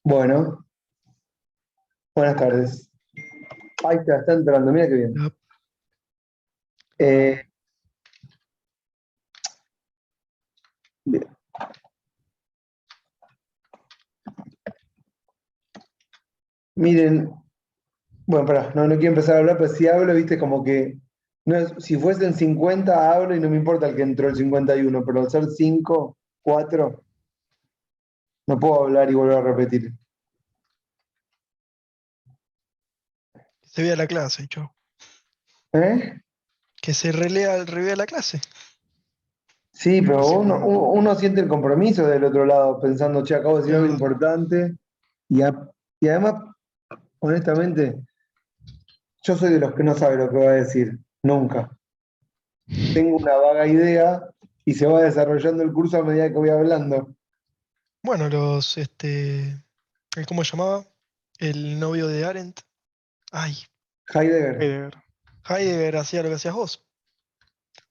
Bueno, buenas tardes. Ahí está entrando, mira qué bien. Ya, Eh, bien. Miren, bueno, pará, no quiero empezar a hablar, pero si hablo, viste, como que no si fuesen 50 hablo y no me importa el que entró el 51, pero al ser 5, 4, no puedo hablar y volver a repetir. que se vea la clase, chao. ¿Eh? Que se relea, revea la clase. Sí, pero Así uno siente el compromiso del otro lado, pensando, che, acabo de decir es algo verdad. importante, y, y además, honestamente, yo soy de los que no sabe lo que va a decir, nunca. Tengo una vaga idea y se va desarrollando el curso a medida que voy hablando. Bueno, ¿cómo se llamaba? El novio de Arendt. Ay, Heidegger, Heidegger. Heidegger hacía lo que hacías vos.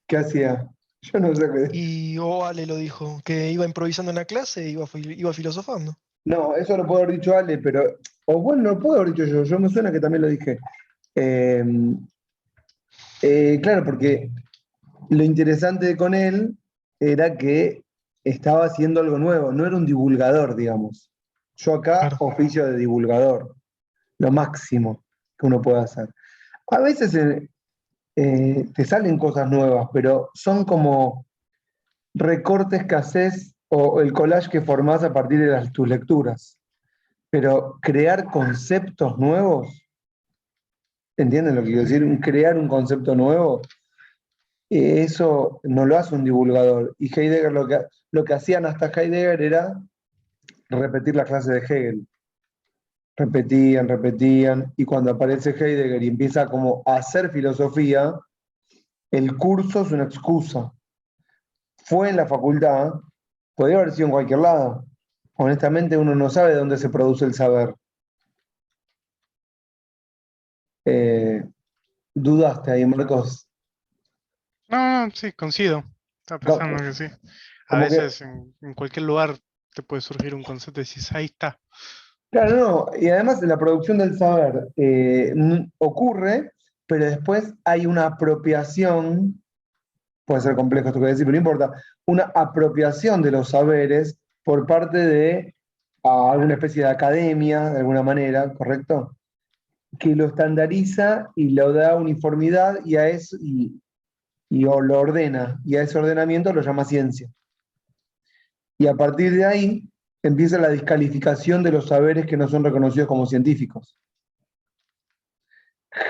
¿qué hacía? Yo no sé qué. Y Ale lo dijo, que iba improvisando en la clase e iba filosofando. No, eso lo puedo haber dicho Ale, pero. O bueno, no lo puedo haber dicho yo. Yo me suena que también lo dije. Eh, claro, porque lo interesante con él era que estaba haciendo algo nuevo, no era un divulgador, digamos. Yo acá Claro. oficio de divulgador, lo máximo que uno puede hacer. A veces te salen cosas nuevas, pero son como recortes que haces o el collage que formás a partir de tus lecturas. Pero crear conceptos nuevos, ¿entienden lo que quiero decir? Crear un concepto nuevo, eso no lo hace un divulgador. Y Heidegger lo que hacían hasta Heidegger era repetir la clase de Hegel. Repetían, repetían, y cuando aparece Heidegger y empieza como a hacer filosofía, el curso es una excusa. Fue en la facultad, podría haber sido en cualquier lado. Honestamente, uno no sabe dónde se produce el saber. Eh, dudaste ahí, Marcos. No, no, sí, coincido. Estaba Co- pensando que sí. A Como que, veces en cualquier lugar te puede surgir un concepto y decís, ahí está. claro, no, y además la producción del saber ocurre, pero después hay una apropiación, puede ser complejo esto que decir, pero no importa, una apropiación de los saberes por parte de alguna especie de academia, de alguna manera, ¿correcto? Que lo estandariza y lo da uniformidad y a eso, o lo ordena, y a ese ordenamiento lo llama ciencia. Y a partir de ahí empieza la descalificación de los saberes que no son reconocidos como científicos.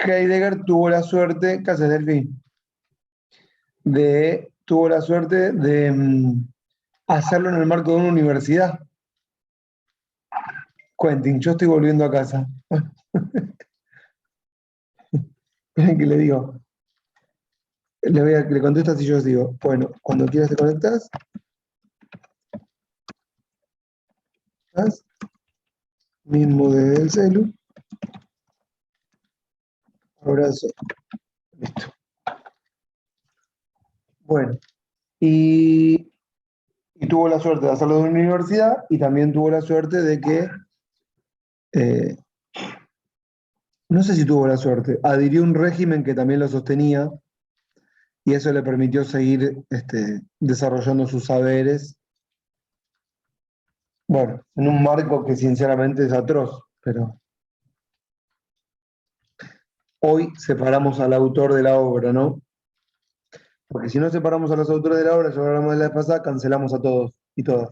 Heidegger tuvo la suerte, ¿qué haces, Delphi? Tuvo la suerte de hacerlo en el marco de una universidad. Quentin, yo estoy volviendo a casa. Miren que le digo, le contesto así yo os digo, bueno, cuando quieras te conectas, ¿estás? Mismo del celu, abrazo, listo. Bueno, y, y tuvo la suerte de hacerlo en una universidad y también tuvo la suerte de que, eh, no sé si tuvo la suerte, adhirió a un régimen que también lo sostenía y eso le permitió seguir desarrollando sus saberes, bueno, en un marco que sinceramente es atroz, pero hoy separamos al autor de la obra, ¿no? Porque si no separamos a los autores de la obra, ya hablamos de la vez pasada, cancelamos a todos y todas.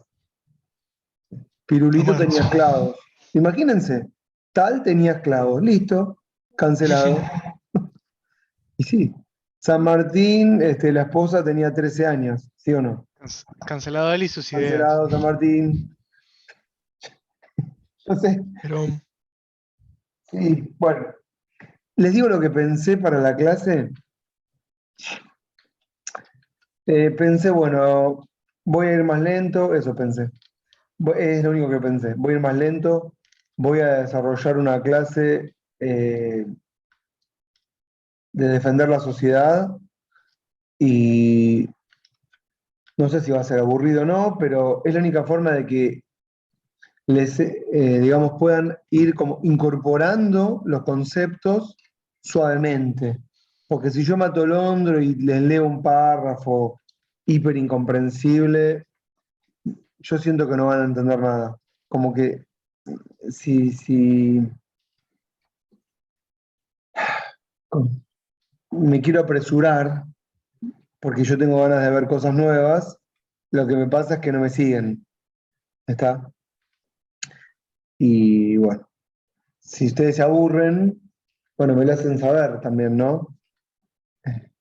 Pirulito Tomás. tenía esclavos. Imagínense, tal tenía esclavos. Listo, cancelado. Y sí, San Martín, la esposa tenía 13 años, ¿sí o no? Cancelado él y sus ideas. Cancelado, San Martín. No sé, Pero sí, bueno. Les digo lo que pensé para la clase. Pensé, bueno, voy a ir más lento, eso pensé. Es lo único que pensé. Voy a ir más lento, voy a desarrollar una clase de defender la sociedad y no sé si va a ser aburrido o no, pero es la única forma de que digamos, puedan ir como incorporando los conceptos suavemente. Porque si yo mato Londro y les leo un párrafo hiper incomprensible, yo siento que no van a entender nada. Como que si me quiero apresurar, porque yo tengo ganas de ver cosas nuevas, lo que me pasa es que no me siguen. ¿Está? Y bueno, si ustedes se aburren, bueno, me lo hacen saber también, ¿no?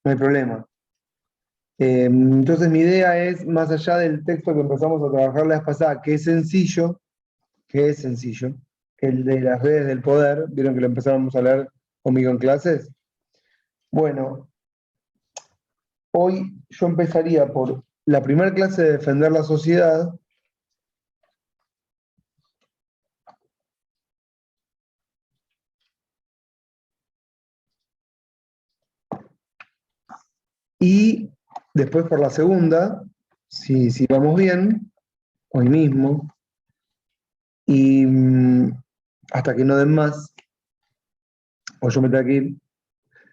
No hay problema. Entonces mi idea es, más allá del texto que empezamos a trabajar la vez pasada, que es sencillo, el de las redes del poder, ¿vieron que lo empezamos a leer conmigo en clases? Bueno, hoy yo empezaría por la primera clase de defender la sociedad. Y después por la segunda, si vamos bien, hoy mismo, y hasta que no den más, o yo me tengo que ir.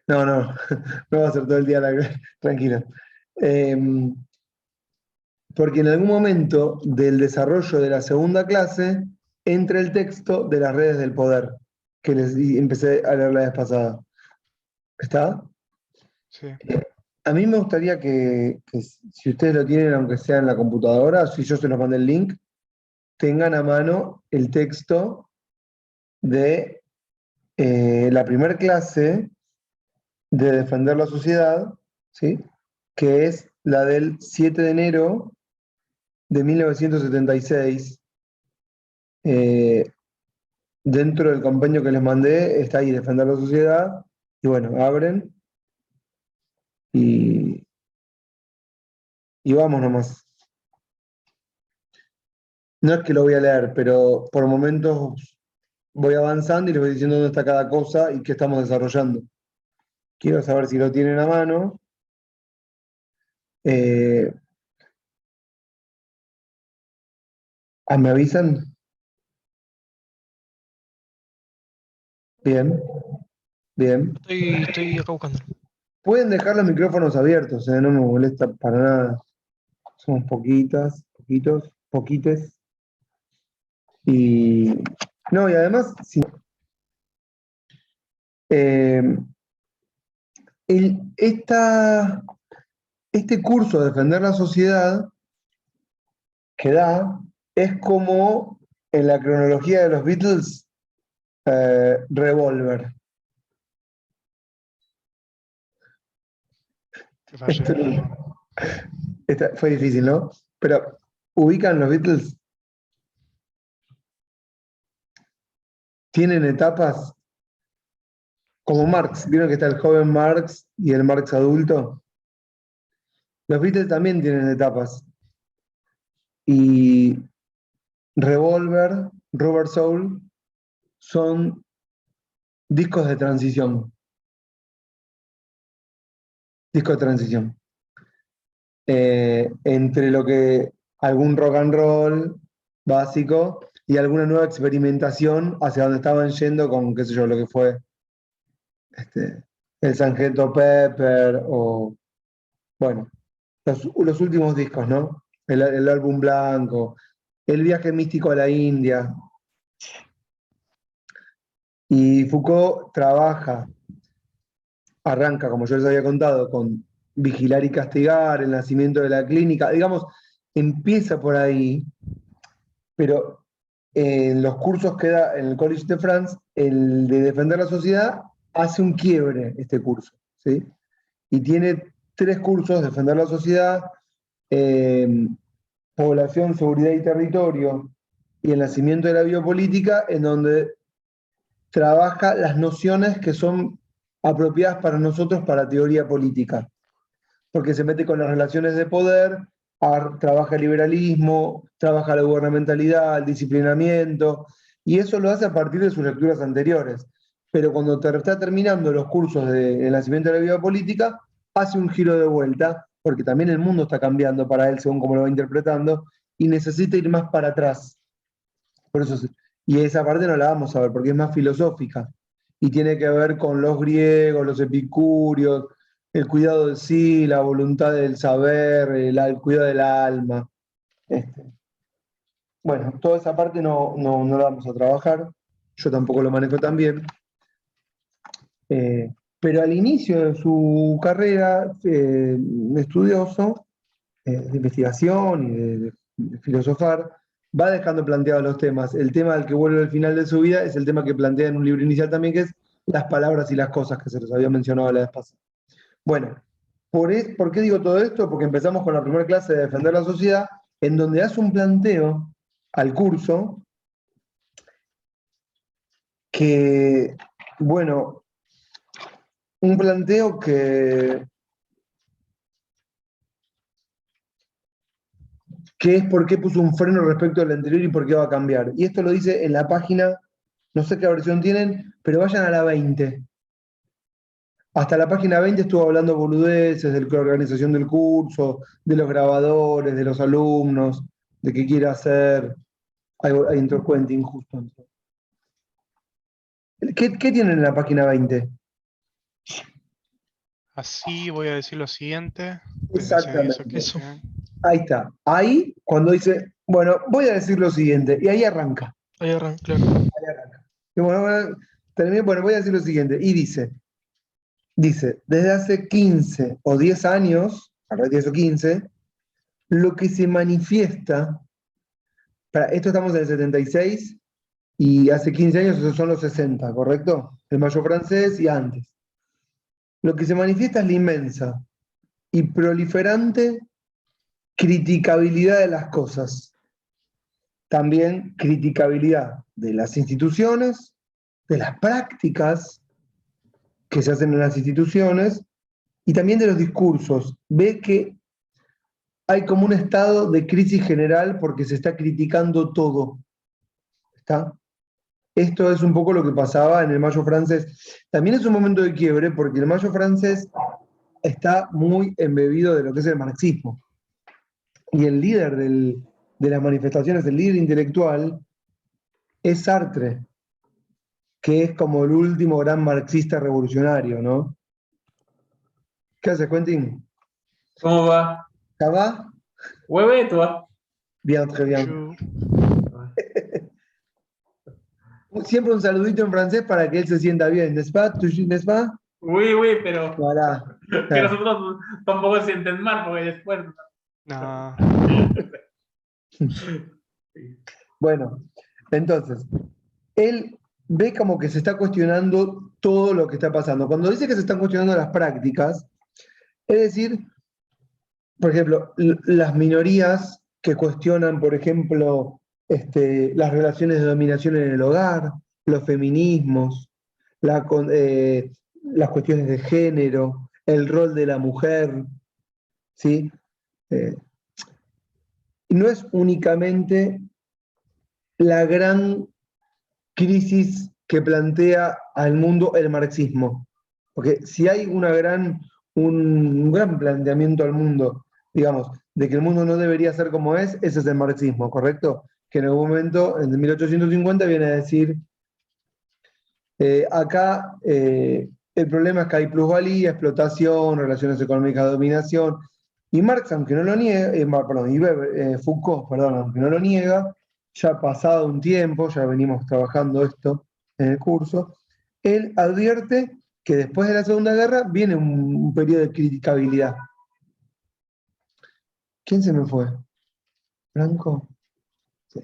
No, no, no va a ser todo el día tranquilo. Porque en algún momento del desarrollo de la segunda clase entra el texto de las redes del poder, que empecé a leer la vez pasada. ¿Está? Sí. A mí me gustaría que si ustedes lo tienen, aunque sea en la computadora, si yo se los mandé el link, tengan a mano el texto de la primera clase de Defender la Sociedad, ¿sí? Que es la del 7 de enero de 1976. Dentro del compendio que les mandé está ahí, Defender la Sociedad, y bueno, abren y, y vamos nomás. No es que lo voy a leer, pero por momentos voy avanzando y les voy diciendo dónde está cada cosa y qué estamos desarrollando. Quiero saber si lo tienen a mano. Eh, ¿Me avisan? Bien, bien. Estoy acá buscando. Pueden dejar los micrófonos abiertos, no me molesta para nada. Somos poquites. Y no, y además, eh, el- esta, este curso de Defender la Sociedad que da es como en la cronología de los Beatles, Revolver. Te fallé. Fue difícil, ¿no? Pero ubican los Beatles, tienen etapas como Marx. ¿Vieron que está el joven Marx y el Marx adulto? Los Beatles también tienen etapas. Y Revolver, Rubber Soul, son discos de transición. Discos de transición. Entre lo que algún rock and roll básico y alguna nueva experimentación hacia donde estaban yendo con, qué sé yo, lo que fue el Sgt. Pepper o, bueno, los últimos discos, ¿no? El álbum blanco, el viaje místico a la India. Y Foucault arranca, como yo les había contado, con Vigilar y Castigar, el nacimiento de la clínica, digamos, empieza por ahí, pero en los cursos que da en el College de France, el de Defender la Sociedad hace un quiebre este curso, ¿sí? Y tiene 3 cursos: Defender la Sociedad, eh, Población, Seguridad y Territorio, y el nacimiento de la biopolítica, en donde trabaja las nociones que son apropiadas para nosotros para teoría política, porque se mete con las relaciones de poder, trabaja el liberalismo, trabaja la gubernamentalidad, el disciplinamiento, y eso lo hace a partir de sus lecturas anteriores. Pero cuando está terminando los cursos del nacimiento de la vida política, hace un giro de vuelta, porque también el mundo está cambiando para él según cómo lo va interpretando, y necesita ir más para atrás. Por eso, y esa parte no la vamos a ver porque es más filosófica y tiene que ver con los griegos, los epicúreos, el cuidado de sí, la voluntad del saber, el cuidado del alma. Este, bueno, toda esa parte no la vamos a trabajar, yo tampoco lo manejo tan bien. Pero al inicio de su carrera estudioso, de investigación y de filosofar, va dejando planteados los temas. El tema al que vuelve al final de su vida es el tema que plantea en un libro inicial también, que es las palabras y las cosas que se los había mencionado la vez pasada. Bueno, ¿por qué digo todo esto? Porque empezamos con la primera clase de Defender la Sociedad, en donde hace un planteo al curso que, bueno, un planteo que es por qué puso un freno respecto al anterior y por qué va a cambiar. Y esto lo dice en la página, no sé qué versión tienen, pero vayan a la 20. Hasta la página 20 estuvo hablando boludeces de la organización del curso, de los grabadores, de los alumnos, de qué quiere hacer. Hay intercuente injusto. ¿Qué tienen en la página 20? Así voy a decir lo siguiente. Exactamente. Eso. Ahí está. Ahí, cuando dice, bueno, voy a decir lo siguiente, y ahí arranca. Ahí arranca, claro. Ahí arranca. Y bueno, voy a decir lo siguiente, y dice, desde hace 15 o 10 años, a partir de esos 15, lo que se manifiesta, esto estamos en el 76, y hace 15 años esos son los 60, ¿correcto? El Mayo francés y antes. Lo que se manifiesta es la inmensa y proliferante criticabilidad de las cosas. También criticabilidad de las instituciones, de las prácticas que se hacen en las instituciones y también de los discursos. Ve que hay como un estado de crisis general porque se está criticando todo. ¿Está? Esto es un poco lo que pasaba en el Mayo francés. También es un momento de quiebre porque el Mayo francés está muy embebido de lo que es el marxismo. Y el líder de las manifestaciones, el líder intelectual, es Sartre, que es como el último gran marxista revolucionario, ¿no? ¿Qué haces, Quentin? ¿Cómo va? ¿Ça va? Ouais, toi. Bien, très bien. Yo- Siempre un saludito en francés para que él se sienta bien. ¿N'est-ce pas? ¿N'est-ce pas? Oui, pero Voilà. que los otros tampoco se sienten mal porque después. No, Bueno, entonces, él ve como que se está cuestionando todo lo que está pasando. Cuando dice que se están cuestionando las prácticas, es decir, por ejemplo, las minorías que cuestionan, por ejemplo, las relaciones de dominación en el hogar, los feminismos, las cuestiones de género, el rol de la mujer, ¿sí? No es únicamente la gran crisis que plantea al mundo el marxismo, porque si hay un gran planteamiento al mundo, digamos, de que el mundo no debería ser como es, ese es el marxismo, ¿correcto? Que en algún momento, en 1850, viene a decir, acá el problema es que hay plusvalía, explotación, relaciones económicas de dominación, y Marx, aunque no lo niega, Foucault, perdón, aunque no lo niega, ya pasado un tiempo, ya venimos trabajando esto en el curso, él advierte que después de la Segunda Guerra viene un periodo de criticabilidad. ¿Quién se me fue? ¿Franco? Sí.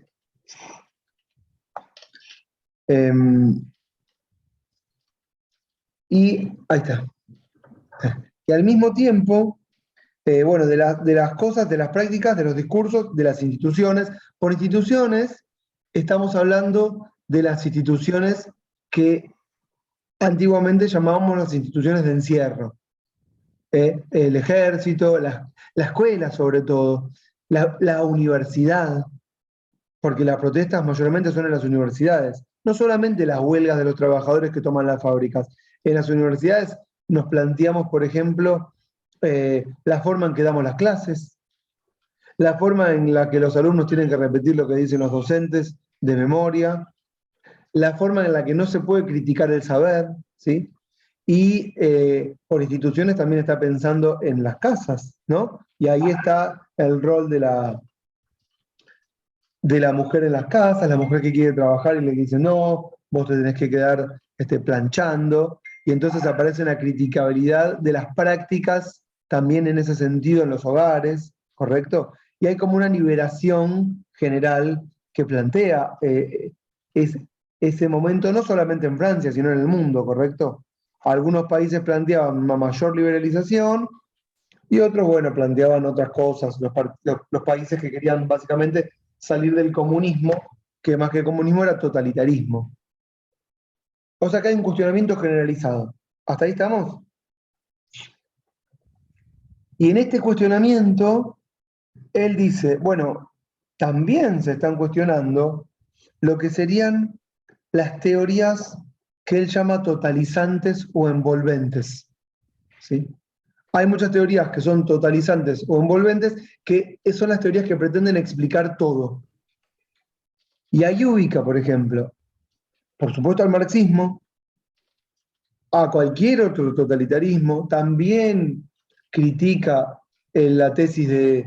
Y ahí está. Y al mismo tiempo, bueno, de las cosas, de las prácticas, de los discursos, de las instituciones. Por instituciones, estamos hablando de las instituciones que antiguamente llamábamos las instituciones de encierro. El ejército, la escuela sobre todo, la universidad, porque las protestas mayormente son en las universidades. No solamente las huelgas de los trabajadores que toman las fábricas. En las universidades nos planteamos, por ejemplo, la forma en que damos las clases, la forma en la que los alumnos tienen que repetir lo que dicen los docentes de memoria, la forma en la que no se puede criticar el saber, ¿sí? Y por instituciones también está pensando en las casas, ¿no? Y ahí está el rol de la mujer en las casas, la mujer que quiere trabajar y le dice, no, vos te tenés que quedar planchando, y entonces aparece una criticabilidad de las prácticas también en ese sentido en los hogares, ¿correcto? Y hay como una liberación general que plantea ese momento, no solamente en Francia, sino en el mundo, ¿correcto? Algunos países planteaban una mayor liberalización y otros, bueno, planteaban otras cosas, los países que querían básicamente salir del comunismo, que más que comunismo era totalitarismo. O sea que hay un cuestionamiento generalizado. ¿Hasta ahí estamos? Y en este cuestionamiento, él dice, bueno, también se están cuestionando lo que serían las teorías que él llama totalizantes o envolventes. ¿Sí? Hay muchas teorías que son totalizantes o envolventes, que son las teorías que pretenden explicar todo. Y ahí ubica, por ejemplo, por supuesto al marxismo, a cualquier otro totalitarismo, también critica la tesis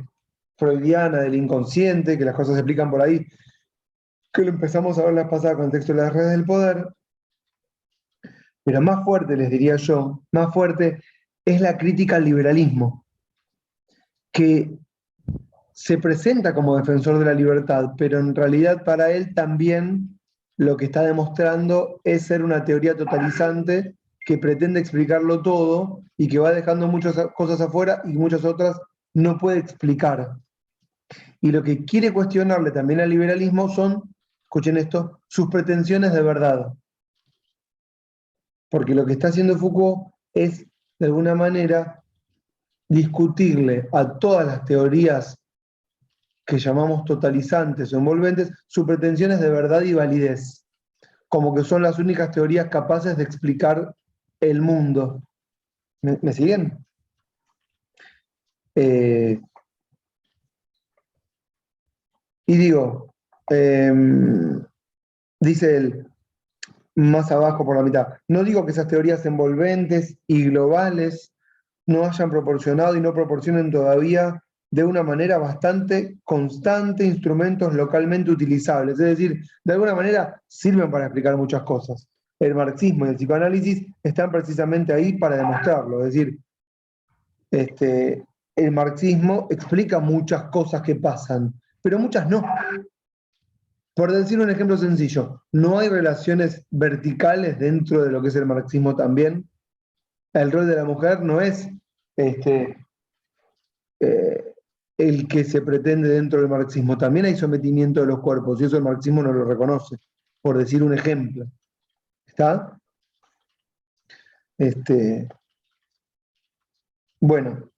freudiana del inconsciente, que las cosas se explican por ahí, que lo empezamos a ver la pasada con el texto de las redes del poder, pero más fuerte, les diría yo, más fuerte es la crítica al liberalismo, que se presenta como defensor de la libertad, pero en realidad para él también lo que está demostrando es ser una teoría totalizante que pretende explicarlo todo y que va dejando muchas cosas afuera y muchas otras no puede explicar. Y lo que quiere cuestionarle también al liberalismo son, escuchen esto, sus pretensiones de verdad. Porque lo que está haciendo Foucault es, de alguna manera, discutirle a todas las teorías que llamamos totalizantes o envolventes, sus pretensiones de verdad y validez, como que son las únicas teorías capaces de explicar el mundo. ¿Me siguen? Y digo, dice él, más abajo por la mitad, no digo que esas teorías envolventes y globales no hayan proporcionado y no proporcionen todavía de una manera bastante constante instrumentos localmente utilizables. Es decir, de alguna manera sirven para explicar muchas cosas. El marxismo y el psicoanálisis están precisamente ahí para demostrarlo. Es decir, el marxismo explica muchas cosas que pasan, pero muchas no. Por decir un ejemplo sencillo, no hay relaciones verticales dentro de lo que es el marxismo también. El rol de la mujer no es eh, el que se pretende dentro del marxismo. También hay sometimiento de los cuerpos y eso el marxismo no lo reconoce, por decir un ejemplo. ¿Está? Bueno,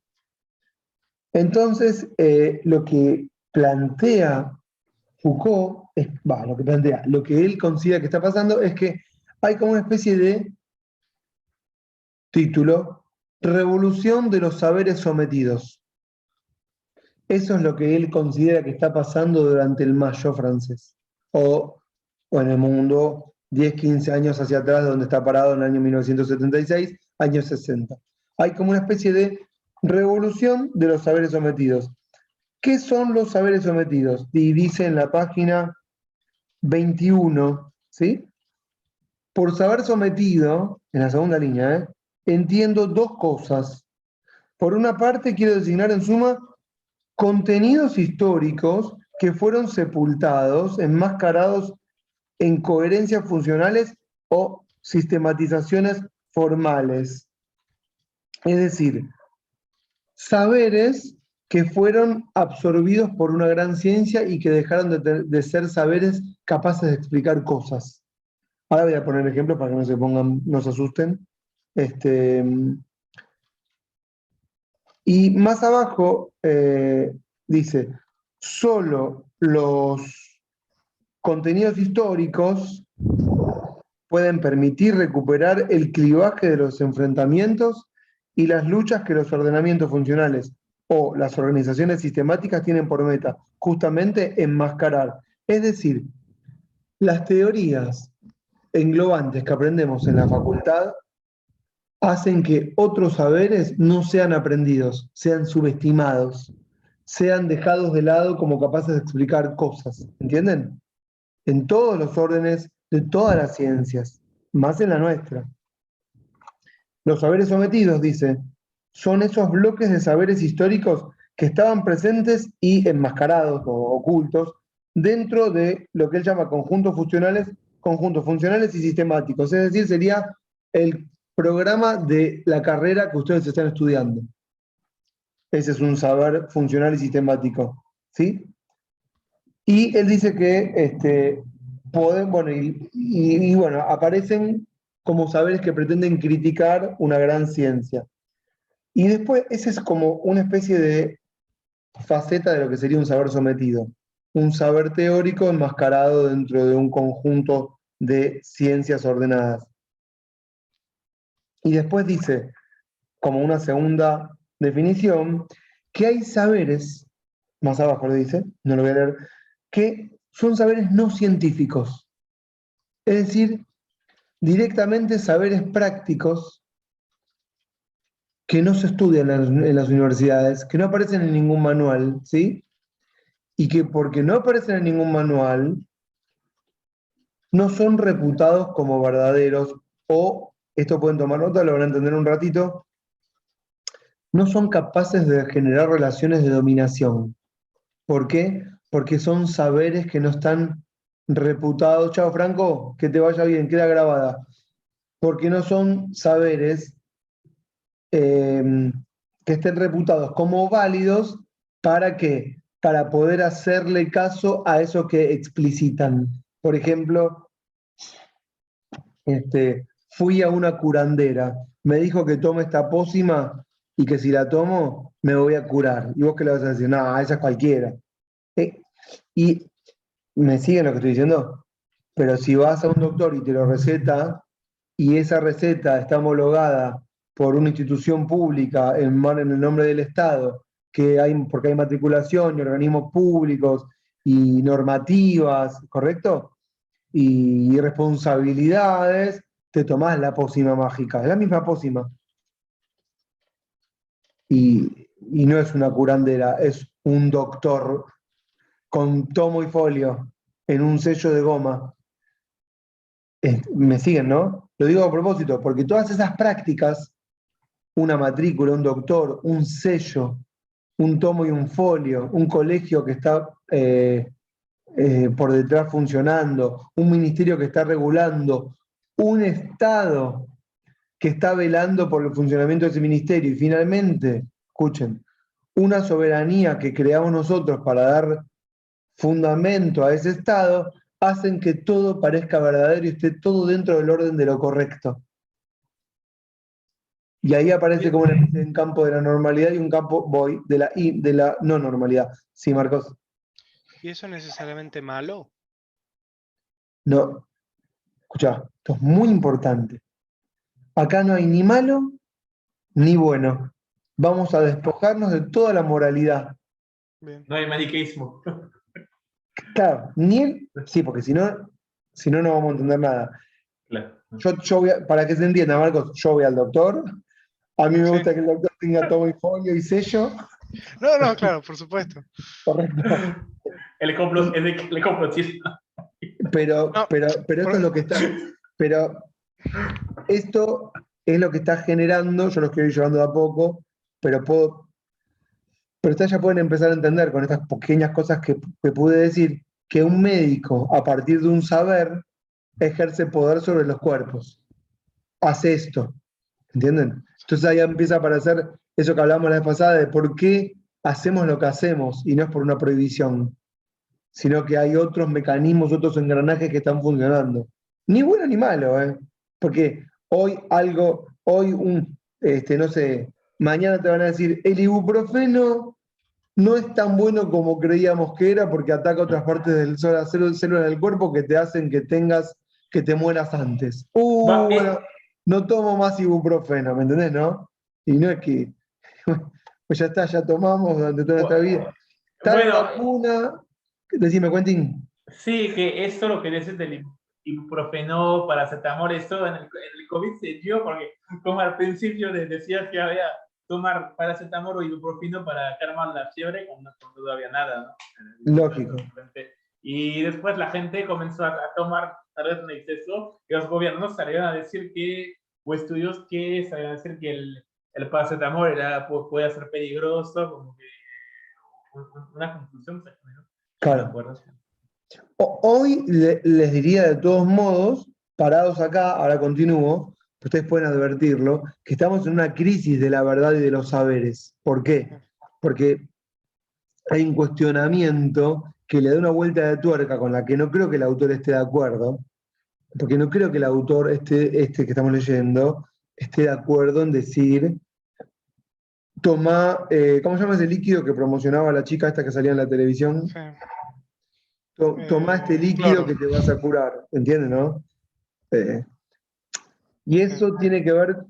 entonces lo que plantea Foucault, lo que él considera que está pasando es que hay como una especie de título, Revolución de los saberes sometidos. Eso es lo que él considera que está pasando durante el Mayo francés, o en el mundo 10, 15 años hacia atrás, donde está parado en el año 1976, años 60. Hay como una especie de revolución de los saberes sometidos. ¿Qué son los saberes sometidos? Y dice en la página 21, ¿sí? Por saber sometido, en la segunda línea, entiendo dos cosas. Por una parte, quiero designar en suma contenidos históricos que fueron sepultados, enmascarados en coherencias funcionales o sistematizaciones formales. Es decir, saberes que fueron absorbidos por una gran ciencia y que dejaron de ser saberes capaces de explicar cosas. Ahora voy a poner ejemplos para que no se pongan, no se asusten. Y más abajo dice, solo los contenidos históricos pueden permitir recuperar el clivaje de los enfrentamientos y las luchas que los ordenamientos funcionales o las organizaciones sistemáticas tienen por meta, justamente enmascarar. Es decir, las teorías englobantes que aprendemos en la facultad hacen que otros saberes no sean aprendidos, sean subestimados, sean dejados de lado como capaces de explicar cosas. ¿Entienden? En todos los órdenes de todas las ciencias, más en la nuestra. Los saberes sometidos, dice, son esos bloques de saberes históricos que estaban presentes y enmascarados o ocultos dentro de lo que él llama conjuntos funcionales y sistemáticos. Es decir, sería el programa de la carrera que ustedes están estudiando. Ese es un saber funcional y sistemático, ¿sí? Y él dice que bueno, aparecen como saberes que pretenden criticar una gran ciencia. Y después, ese es como una especie de faceta de lo que sería un saber sometido. Un saber teórico enmascarado dentro de un conjunto de ciencias ordenadas. Y después dice, como una segunda definición, que hay saberes, más abajo lo dice, no lo voy a leer, que son saberes no científicos. Es decir, directamente saberes prácticos que no se estudian en las universidades, que no aparecen en ningún manual, ¿sí? Y que porque no aparecen en ningún manual, no son reputados como verdaderos, o, esto pueden tomar nota, lo van a entender un ratito, no son capaces de generar relaciones de dominación. ¿Por qué? Porque son saberes que no están reputados. Chao, Franco, que te vaya bien, queda grabada. Porque no son saberes que estén reputados como válidos para qué, para poder hacerle caso a eso que explicitan. Por ejemplo, fui a una curandera, me dijo que tome esta pócima y que si la tomo me voy a curar. ¿Y vos qué le vas a decir? No, esa es cualquiera. Y me siguen lo que estoy diciendo, pero si vas a un doctor y te lo receta y esa receta está homologada por una institución pública en el nombre del Estado, porque hay matriculación y organismos públicos y normativas, ¿correcto? Y responsabilidades, te tomás la pócima mágica, es la misma pócima. Y no es una curandera, es un doctor con tomo y folio en un sello de goma. Me siguen, ¿no? Lo digo a propósito, porque todas esas prácticas, una matrícula, un doctor, un sello, un tomo y un folio, un colegio que está por detrás funcionando, un ministerio que está regulando, un Estado que está velando por el funcionamiento de ese ministerio y finalmente, escuchen, una soberanía que creamos nosotros para dar fundamento a ese Estado, hacen que todo parezca verdadero y esté todo dentro del orden de lo correcto. Y ahí aparece como un campo de la normalidad y un campo de la no normalidad. Sí, Marcos. ¿Y eso es necesariamente malo? No. Escuchá, esto es muy importante. Acá no hay ni malo ni bueno. Vamos a despojarnos de toda la moralidad. Bien. No hay maniqueísmo. Claro, sí, porque si no, no vamos a entender nada. Claro. Para que se entienda, Marcos, yo voy al doctor. A mí me Sí. gusta que el doctor tenga tomo y folio y sello. No, claro, por supuesto. Correcto. El complotismo. Pero No, esto es lo que está. Pero esto es lo que está generando, yo lo estoy llevando de a poco, pero ustedes ya pueden empezar a entender con estas pequeñas cosas que pude decir, que un médico, a partir de un saber, ejerce poder sobre los cuerpos. Hace esto. ¿Entienden? Entonces ahí empieza a aparecer eso que hablamos la vez pasada de por qué hacemos lo que hacemos y no es por una prohibición, sino que hay otros mecanismos, otros engranajes que están funcionando. Ni bueno ni malo, ¿eh? Porque no sé, mañana te van a decir, el ibuprofeno no es tan bueno como creíamos que era porque ataca otras partes del células del cuerpo que te hacen que te mueras antes. Bueno, no tomo más ibuprofeno, ¿me entendés, no? Y no es que, pues ya está, ya tomamos durante toda nuestra vida. Tal Bueno, vacuna, decime, Quentin. Sí, que esto lo que dices del ibuprofeno, paracetamol, esto en el COVID se dio porque como al principio decías que había tomar paracetamol o ibuprofeno para calmar la fiebre, cuando no había nada, ¿no? Lógico. Y después la gente comenzó a tomar tal vez en exceso y los gobiernos salieron a decir que, o estudios que salieron a decir que el paracetamol puede ser peligroso, como que una conclusión se generó. No me Claro. acuerdo. Hoy les diría de todos modos, parados acá, ahora continúo, ustedes pueden advertirlo, que estamos en una crisis de la verdad y de los saberes. ¿Por qué? Porque hay un cuestionamiento que le da una vuelta de tuerca con la que no creo que el autor esté de acuerdo, porque no creo que el autor, este que estamos leyendo, esté de acuerdo en decir, toma, ¿cómo se llama ese líquido que promocionaba la chica esta que salía en la televisión? Sí. Toma este líquido Claro. que te vas a curar, ¿entiendes, no? Y eso tiene que ver,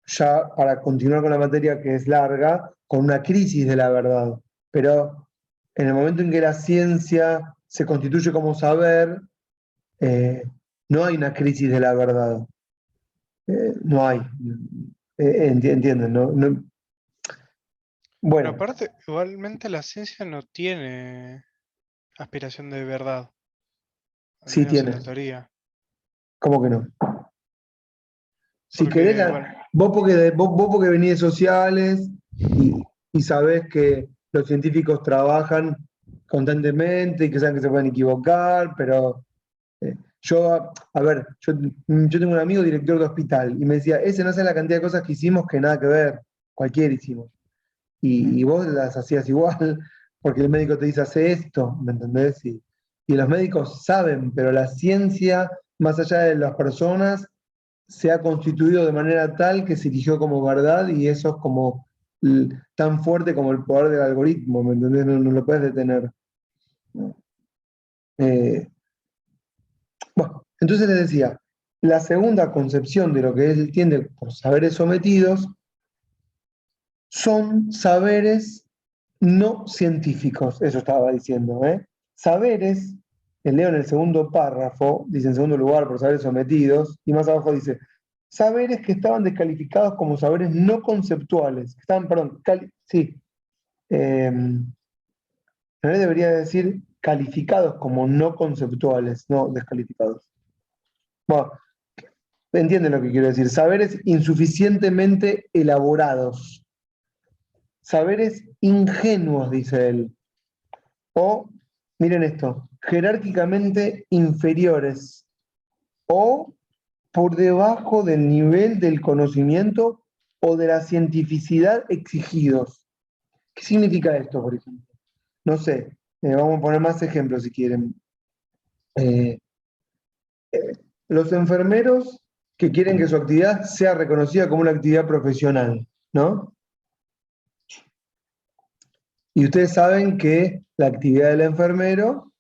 ya para continuar con la materia que es larga, con una crisis de la verdad. Pero en el momento en que la ciencia se constituye como saber, no hay una crisis de la verdad. No hay. ¿Entienden? ¿No? Pero Bueno, aparte, igualmente la ciencia no tiene aspiración de verdad, al sí menos en la tiene. teoría. ¿Cómo que no? Si querés, Porque, bueno, vos porque venís de sociales y sabés que los científicos trabajan constantemente y que saben que se pueden equivocar, pero a ver, yo tengo un amigo director de hospital y me decía, ese no sabe la cantidad de cosas que hicimos que nada que ver, cualquiera hicimos. Y vos las hacías igual, porque el médico te dice, hace esto, ¿me entendés? Y los médicos saben, pero la ciencia, más allá de las personas, se ha constituido de manera tal que se eligió como verdad y eso es como tan fuerte como el poder del algoritmo, ¿me entendés? No lo puedes detener. ¿No? Bueno, entonces les decía, la segunda concepción de lo que él entiende por saberes sometidos son saberes no científicos, eso estaba diciendo, ¿eh? Saberes, leo en el segundo párrafo, dice en segundo lugar por saberes sometidos, y más abajo dice, saberes que estaban descalificados como saberes no conceptuales, que estaban, perdón, sí, en realidad debería decir calificados como no conceptuales, no descalificados. Bueno, entienden lo que quiero decir, saberes insuficientemente elaborados, saberes ingenuos, dice él. O, miren esto, jerárquicamente inferiores o por debajo del nivel del conocimiento o de la cientificidad exigidos. ¿Qué significa esto, por ejemplo? No sé, vamos a poner más ejemplos si quieren. Eh, los enfermeros que quieren que su actividad sea reconocida como una actividad profesional, ¿no? Y ustedes saben que la actividad del enfermero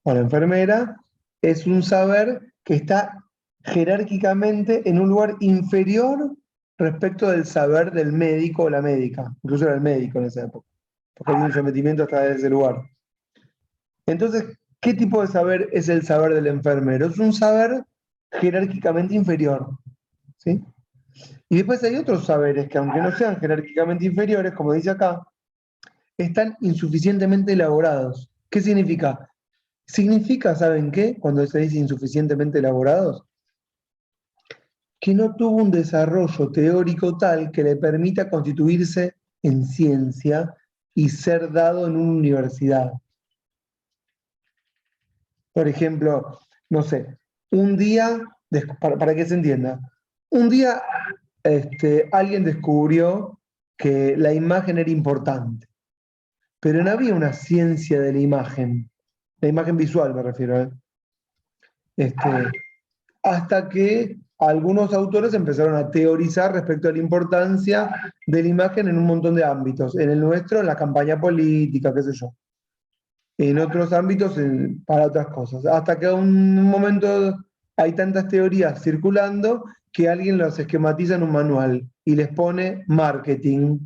o la enfermera es un saber que está jerárquicamente en un lugar inferior respecto del saber del médico o la médica, incluso era el médico en esa época, porque hay un sometimiento hasta ese lugar. Entonces, ¿qué tipo de saber es el saber del enfermero? Es un saber jerárquicamente inferior, ¿sí? Y después hay otros saberes que, aunque no sean jerárquicamente inferiores, como dice acá, están insuficientemente elaborados. ¿Qué significa? Significa, ¿saben qué? Cuando se dice insuficientemente elaborados, que no tuvo un desarrollo teórico tal que le permita constituirse en ciencia y ser dado en una universidad. Por ejemplo, no sé, un día, para que se entienda, un día alguien descubrió que la imagen era importante, pero no había una ciencia de la imagen visual me refiero, ¿eh? Hasta que algunos autores empezaron a teorizar respecto a la importancia de la imagen en un montón de ámbitos. En el nuestro, en la campaña política, qué sé yo. En otros ámbitos, para otras cosas. Hasta que a un momento hay tantas teorías circulando que alguien las esquematiza en un manual y les pone marketing,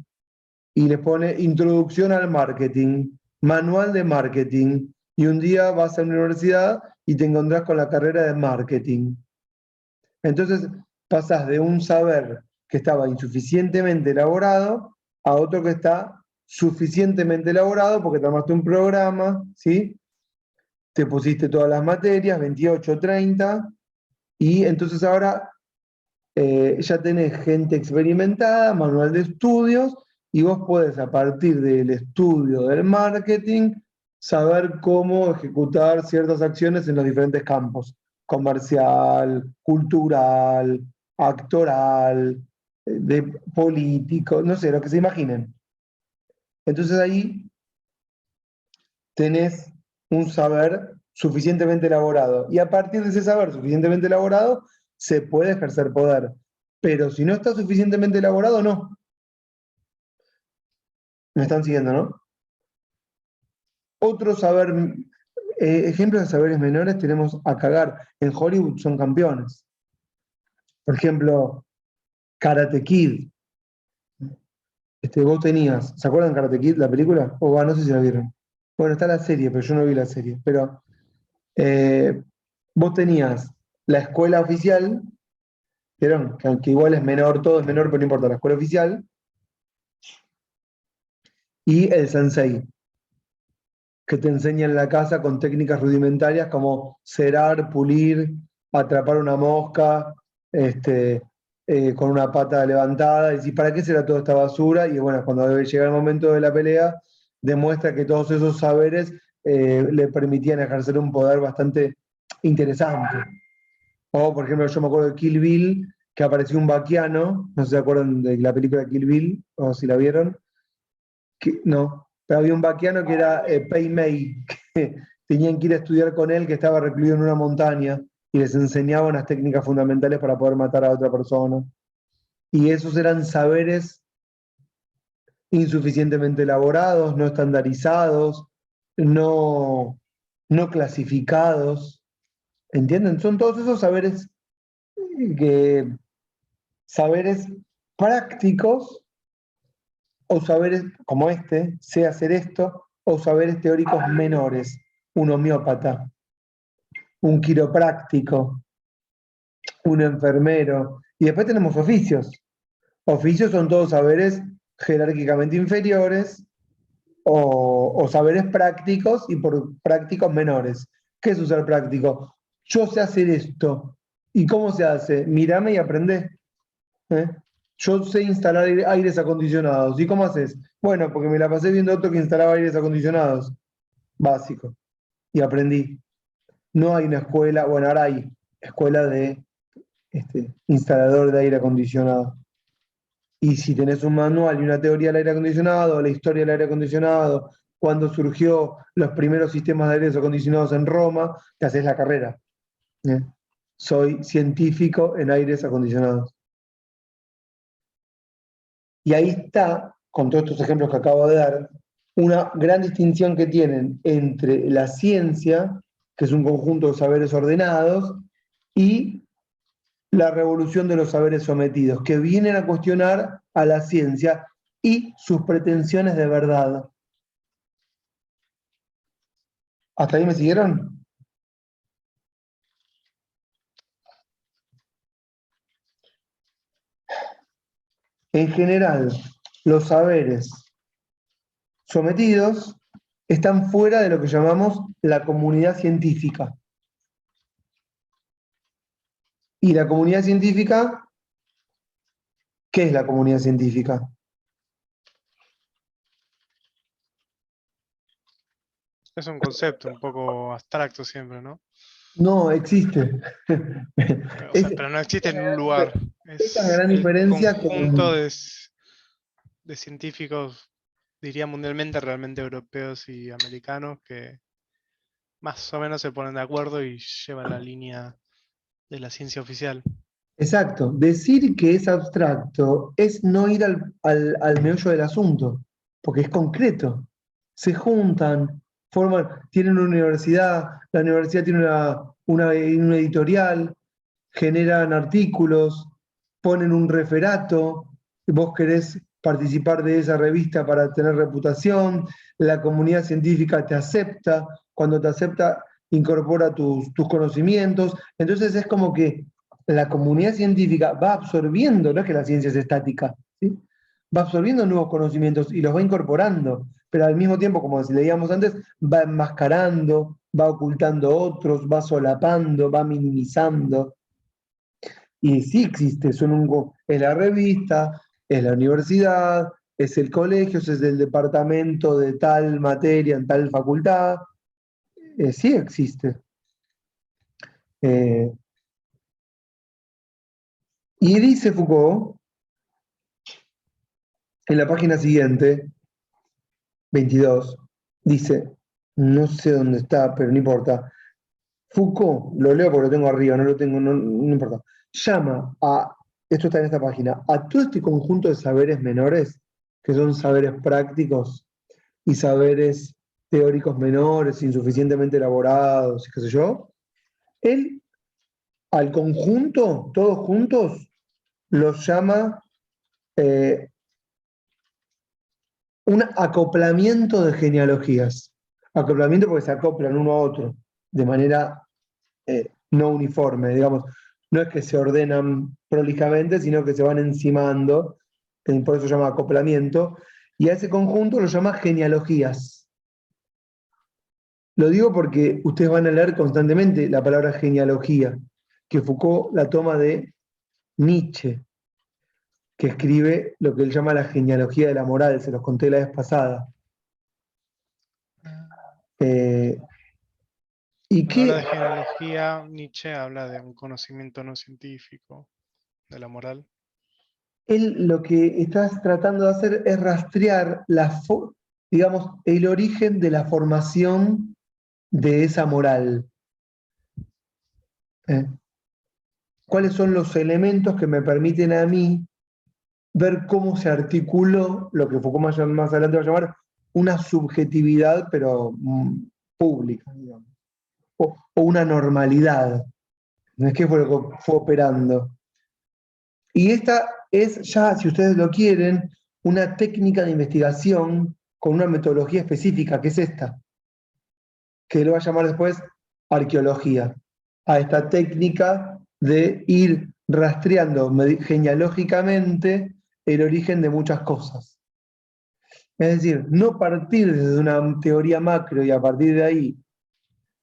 y les pone introducción al marketing, manual de marketing, Y un día vas a una universidad y te encontrás con la carrera de marketing. Entonces pasás de un saber que estaba insuficientemente elaborado a otro que está suficientemente elaborado porque tomaste un programa, ¿sí? Te pusiste todas las materias, 28, 30, y entonces ahora ya tenés gente experimentada, manual de estudios, y vos podés a partir del estudio del marketing saber cómo ejecutar ciertas acciones en los diferentes campos, comercial, cultural, actoral, de político, no sé, lo que se imaginen. Entonces ahí tenés un saber suficientemente elaborado. Y a partir de ese saber suficientemente elaborado, se puede ejercer poder. Pero si no está suficientemente elaborado, no. ¿Me están siguiendo, no? Otro saber, ejemplos de saberes menores tenemos a cagar. En Hollywood son campeones. Por ejemplo, Karate Kid. Vos tenías, ¿se acuerdan de Karate Kid, la película? O no sé si la vieron. Bueno, está la serie, pero yo no vi la serie. Pero vos tenías la escuela oficial, ¿vieron? Que igual es menor, todo es menor, pero no importa, la escuela oficial, y el sensei, que te enseña en la casa con técnicas rudimentarias como cerar, pulir, atrapar una mosca, con una pata levantada, y decir, ¿para qué será toda esta basura? Y bueno, cuando llega el momento de la pelea, demuestra que todos esos saberes le permitían ejercer un poder bastante interesante. O, por ejemplo, yo me acuerdo de Kill Bill, que apareció un vaquiano, no sé si se acuerdan de la película Kill Bill, o si la vieron, no, pero había un vaquiano que era Pei Mei, que tenían que ir a estudiar con él, que estaba recluido en una montaña, y les enseñaba unas técnicas fundamentales para poder matar a otra persona. Y esos eran saberes insuficientemente elaborados, no estandarizados, no, no clasificados. ¿Entienden? Son todos esos saberes saberes prácticos o saberes como sé hacer esto, o saberes teóricos menores, un homeópata, un quiropráctico, un enfermero. Y después tenemos oficios. Oficios son todos saberes jerárquicamente inferiores o saberes prácticos y por prácticos menores. ¿Qué es usar práctico? Yo sé hacer esto. ¿Y cómo se hace? Mírame y aprendé. ¿Eh? Yo sé instalar aires acondicionados. ¿Y cómo haces? Bueno, porque me la pasé viendo otro que instalaba aires acondicionados. Básico. Y aprendí. No hay una escuela, bueno, ahora hay escuela de instalador de aire acondicionado. Y si tenés un manual y una teoría del aire acondicionado, la historia del aire acondicionado, cuando surgió los primeros sistemas de aires acondicionados en Roma, te haces la carrera. ¿Eh? Soy científico en aires acondicionados. Y ahí está, con todos estos ejemplos que acabo de dar, una gran distinción que tienen entre la ciencia, que es un conjunto de saberes ordenados, y la revolución de los saberes sometidos, que vienen a cuestionar a la ciencia y sus pretensiones de verdad. ¿Hasta ahí me siguieron? En general, los saberes sometidos están fuera de lo que llamamos la comunidad científica. ¿Y la comunidad científica? ¿Qué es la comunidad científica? Es un concepto un poco abstracto siempre, ¿no? No, existe. O sea, pero no existe en un lugar. Esta Es gran el diferencia conjunto de científicos, diría mundialmente, realmente europeos y americanos, que más o menos se ponen de acuerdo y llevan la línea de la ciencia oficial. Exacto. Decir que es abstracto es no ir al meollo del asunto, porque es concreto. Se juntan, tienen una universidad, la universidad tiene una editorial, generan artículos, ponen un referato, y vos querés participar de esa revista para tener reputación, la comunidad científica te acepta, cuando te acepta incorpora tus conocimientos, entonces es como que la comunidad científica va absorbiendo, no es que la ciencia es estática, ¿sí? Va absorbiendo nuevos conocimientos y los va incorporando, pero al mismo tiempo, como leíamos antes, va enmascarando, va ocultando otros, va solapando, va minimizando. Y sí existe, es la revista, es la universidad, es el colegio, es el departamento de tal materia en tal facultad. Sí existe. Y dice Foucault, en la página siguiente, 22, dice, no sé dónde está, pero no importa. Foucault, lo leo porque lo tengo arriba, no lo tengo, no importa. Llama esto está en esta página, a todo este conjunto de saberes menores, que son saberes prácticos y saberes teóricos menores, insuficientemente elaborados, qué sé yo, él al conjunto, todos juntos, los llama un acoplamiento de genealogías. Acoplamiento porque se acoplan uno a otro de manera no uniforme, digamos. No es que se ordenan prolijamente, sino que se van encimando, por eso se llama acoplamiento, y a ese conjunto lo llama genealogías. Lo digo porque ustedes van a leer constantemente la palabra genealogía, que Foucault la toma de Nietzsche, que escribe lo que él llama la genealogía de la moral, se los conté la vez pasada. ¿Y Cuando habla de qué? genealogía, Nietzsche habla de un conocimiento no científico, de la moral. Él lo que está tratando de hacer es rastrear digamos, el origen de la formación de esa moral. ¿Cuáles son los elementos que me permiten a mí ver cómo se articuló lo que Foucault más adelante va a llamar una subjetividad, pero pública, digamos, o una normalidad? ¿No es que fue lo que fue operando? Y esta es ya, si ustedes lo quieren, una técnica de investigación con una metodología específica, que es esta, que lo va a llamar después arqueología, a esta técnica de ir rastreando genealógicamente el origen de muchas cosas. Es decir, no partir desde una teoría macro y a partir de ahí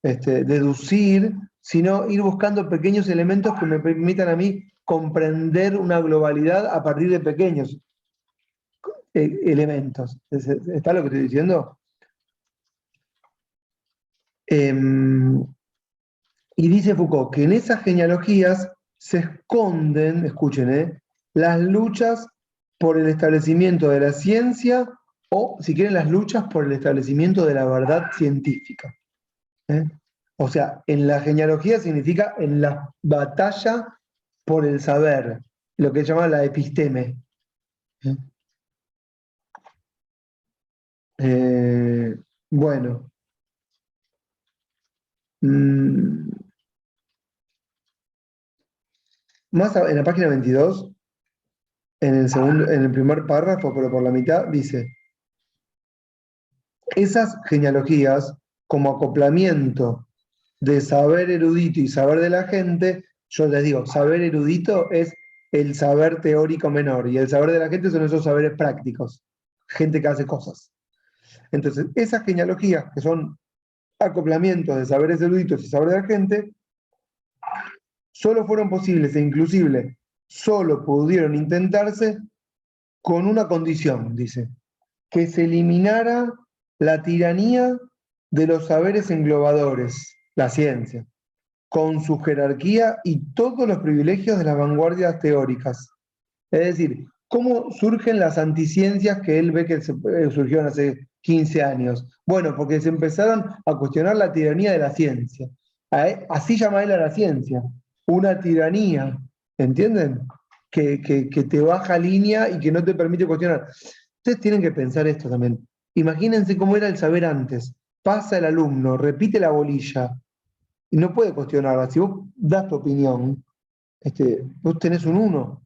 deducir, sino ir buscando pequeños elementos que me permitan a mí comprender una globalidad a partir de pequeños elementos. ¿Está lo que estoy diciendo? Y dice Foucault que en esas genealogías se esconden, escuchen, las luchas por el establecimiento de la ciencia o, si quieren, las luchas por el establecimiento de la verdad científica. O sea, en la genealogía significa en la batalla por el saber, lo que se llama la episteme. Bueno. En la página 22, en el primer párrafo, pero por la mitad, dice: esas genealogías, como acoplamiento de saber erudito y saber de la gente, yo les digo, saber erudito es el saber teórico menor, y el saber de la gente son esos saberes prácticos, gente que hace cosas. Entonces, esas genealogías, que son acoplamientos de saberes eruditos y saber de la gente, solo fueron posibles e inclusive solo pudieron intentarse con una condición, dice, que se eliminara la tiranía de los saberes englobadores, la ciencia, con su jerarquía y todos los privilegios de las vanguardias teóricas. Es decir, ¿cómo surgen las anticiencias que él ve que surgieron hace 15 años? Bueno, porque se empezaron a cuestionar la tiranía de la ciencia. Así llama él a la ciencia, una tiranía, ¿entienden? Que te baja línea y que no te permite cuestionar. Ustedes tienen que pensar esto también. Imagínense cómo era el saber antes. Pasa el alumno, repite la bolilla, y no puede cuestionarla. Si vos das tu opinión, vos tenés un 1.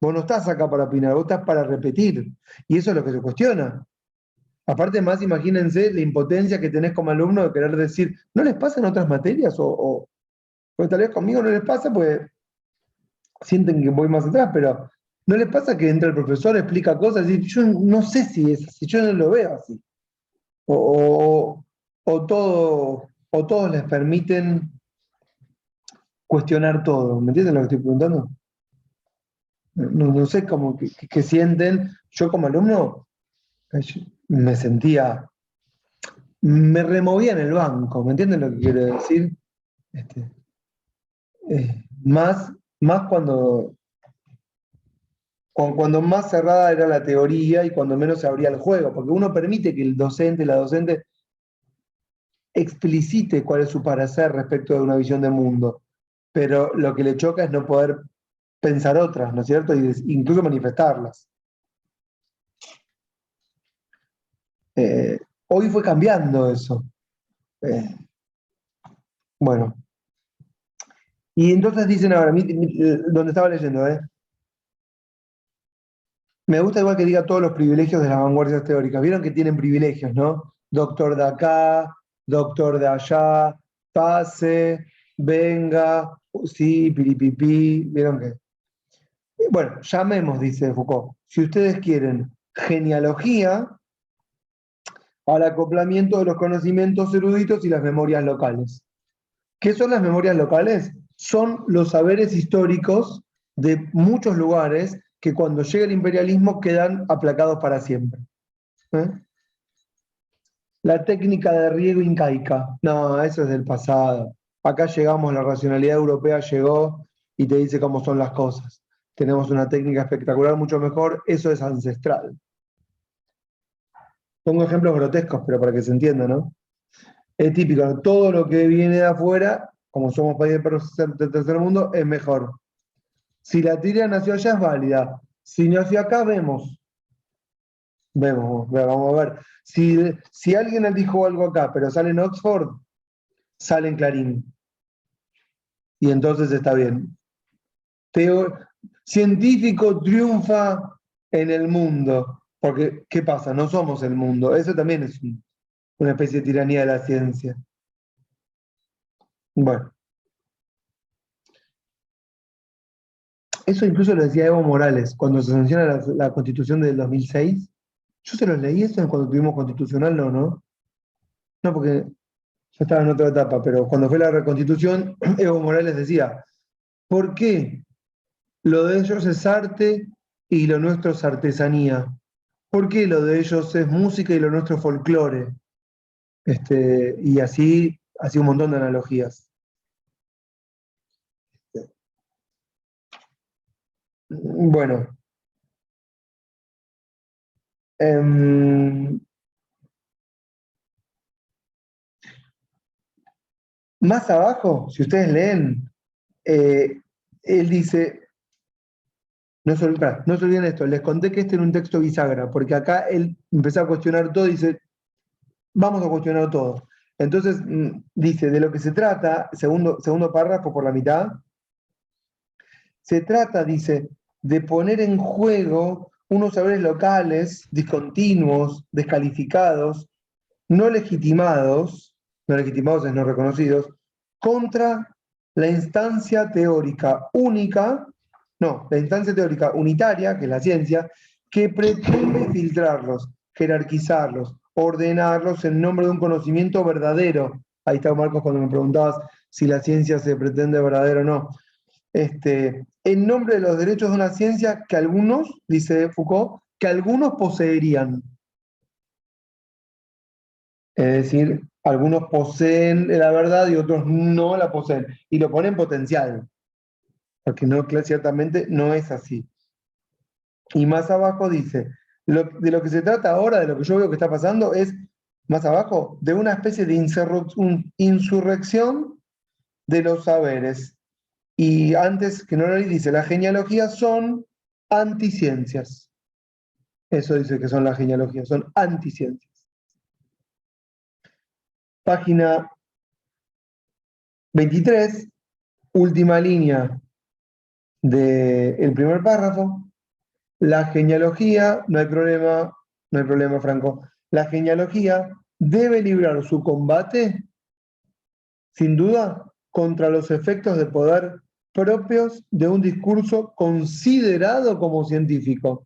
Vos no estás acá para opinar, vos estás para repetir. Y eso es lo que se cuestiona. Aparte, más imagínense la impotencia que tenés como alumno de querer decir, ¿no les pasa en otras materias? Porque tal vez conmigo no les pasa, pues sienten que voy más atrás, pero ¿no les pasa que entra el profesor, explica cosas y yo no sé si es así, yo no lo veo así? O todos les permiten cuestionar todo. ¿Me entienden lo que estoy preguntando? No sé cómo que sienten. Yo como alumno yo me sentía, me removía en el banco. ¿Me entienden lo que quiero decir? Este, más cuando más cerrada era la teoría y cuando menos se abría el juego, porque uno permite que el docente, la docente, explicite cuál es su parecer respecto de una visión de mundo, pero lo que le choca es no poder pensar otras, ¿no es cierto? Y incluso manifestarlas. Hoy fue cambiando eso. Eh, bueno, y entonces dicen ahora, donde estaba leyendo, me gusta igual que diga todos los privilegios de las vanguardias teóricas. Vieron que tienen privilegios, ¿no? Doctor de acá, doctor de allá, pase, venga, sí, piripipí. ¿Vieron que? Bueno, llamemos, dice Foucault, si ustedes quieren genealogía al acoplamiento de los conocimientos eruditos y las memorias locales. ¿Qué son las memorias locales? Son los saberes históricos de muchos lugares que cuando llega el imperialismo quedan aplacados para siempre. ¿Eh? La técnica de riego incaica. No, eso es del pasado. Acá llegamos, la racionalidad europea llegó y te dice cómo son las cosas. Tenemos una técnica espectacular, mucho mejor. Eso es ancestral. Pongo ejemplos grotescos, pero para que se entienda, ¿no? Es típico, ¿no? Todo lo que viene de afuera, como somos país del tercer mundo, es mejor. Si la teoría nació allá es válida. Si nació acá, vemos. Vamos a ver. Si alguien dijo algo acá, pero sale en Oxford, sale en Clarín. Y entonces está bien. Científico triunfa en el mundo. Porque, ¿qué pasa? No somos el mundo. Eso también es una especie de tiranía de la ciencia. Bueno. Eso incluso lo decía Evo Morales cuando se sanciona la Constitución del 2006. Yo se los leí eso cuando tuvimos constitucional, ¿no? No, porque yo estaba en otra etapa, pero cuando fue la reconstitución, Evo Morales decía, ¿por qué lo de ellos es arte y lo nuestro es artesanía? ¿Por qué lo de ellos es música y lo nuestro es folclore? Y así un montón de analogías. Bueno. Más abajo, si ustedes leen, él dice, no se olviden esto, les conté que este era un texto bisagra, porque acá él empezó a cuestionar todo y dice, vamos a cuestionar todo. Entonces, dice, de lo que se trata, segundo párrafo por la mitad, se trata, dice, de poner en juego unos saberes locales, discontinuos, descalificados, no legitimados es no reconocidos, contra la instancia teórica única, la instancia teórica unitaria, que es la ciencia, que pretende filtrarlos, jerarquizarlos, ordenarlos en nombre de un conocimiento verdadero. Ahí está, Marcos, cuando me preguntabas si la ciencia se pretende verdadera o no. En nombre de los derechos de una ciencia que algunos, dice Foucault, que algunos poseerían. Es decir, algunos poseen la verdad y otros no la poseen. Y lo ponen potencial, porque no, ciertamente no es así. Y más abajo dice, de lo que se trata ahora, de lo que yo veo que está pasando, es, más abajo, de una especie de insurrección de los saberes. Y antes que no lo dice, las genealogías son anticiencias. Eso dice que son las genealogías, son anticiencias. Página 23, última línea del primer párrafo. la genealogía, no hay problema, Franco. La genealogía debe librar su combate, sin duda, contra los efectos de poder propios de un discurso considerado como científico.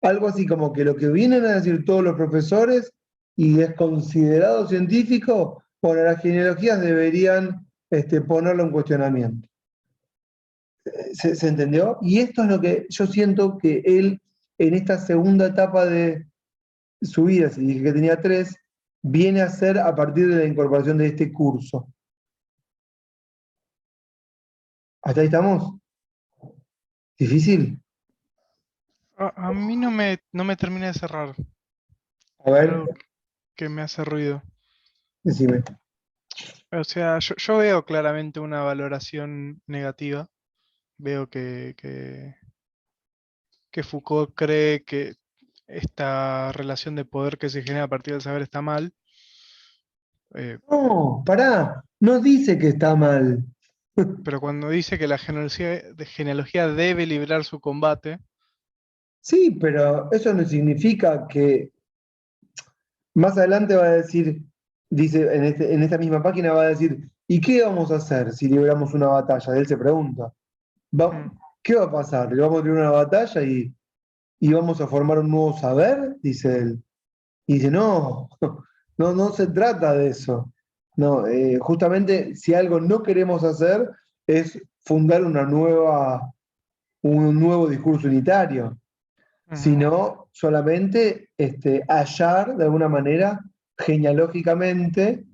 Algo así como que lo que vienen a decir todos los profesores y es considerado científico, bueno, las genealogías deberían ponerlo en cuestionamiento. ¿Se entendió? Y esto es lo que yo siento que él, en esta segunda etapa de su vida, si dije que tenía 3, viene a hacer a partir de la incorporación de este curso. ¿Hasta ahí estamos? ¿Difícil? A mí no me termina de cerrar. A ver, Algo que me hace ruido. decime. O sea, yo veo claramente una valoración negativa. Veo que Foucault cree que esta relación de poder que se genera a partir del saber está mal. No, pará, no dice que está mal. Pero cuando dice que la genealogía debe librar su combate, Sí, pero eso no significa que más adelante va a decir, dice en esta misma página va a decir, ¿y qué vamos a hacer si libramos una batalla? Él se pregunta, mm, ¿qué va a pasar? ¿Le vamos a librar una batalla y vamos a formar un nuevo saber? Dice él. Y dice, no, no se trata de eso. No, justamente si algo no queremos hacer es fundar un nuevo discurso unitario, ujú, sino solamente hallar de alguna manera genealógicamente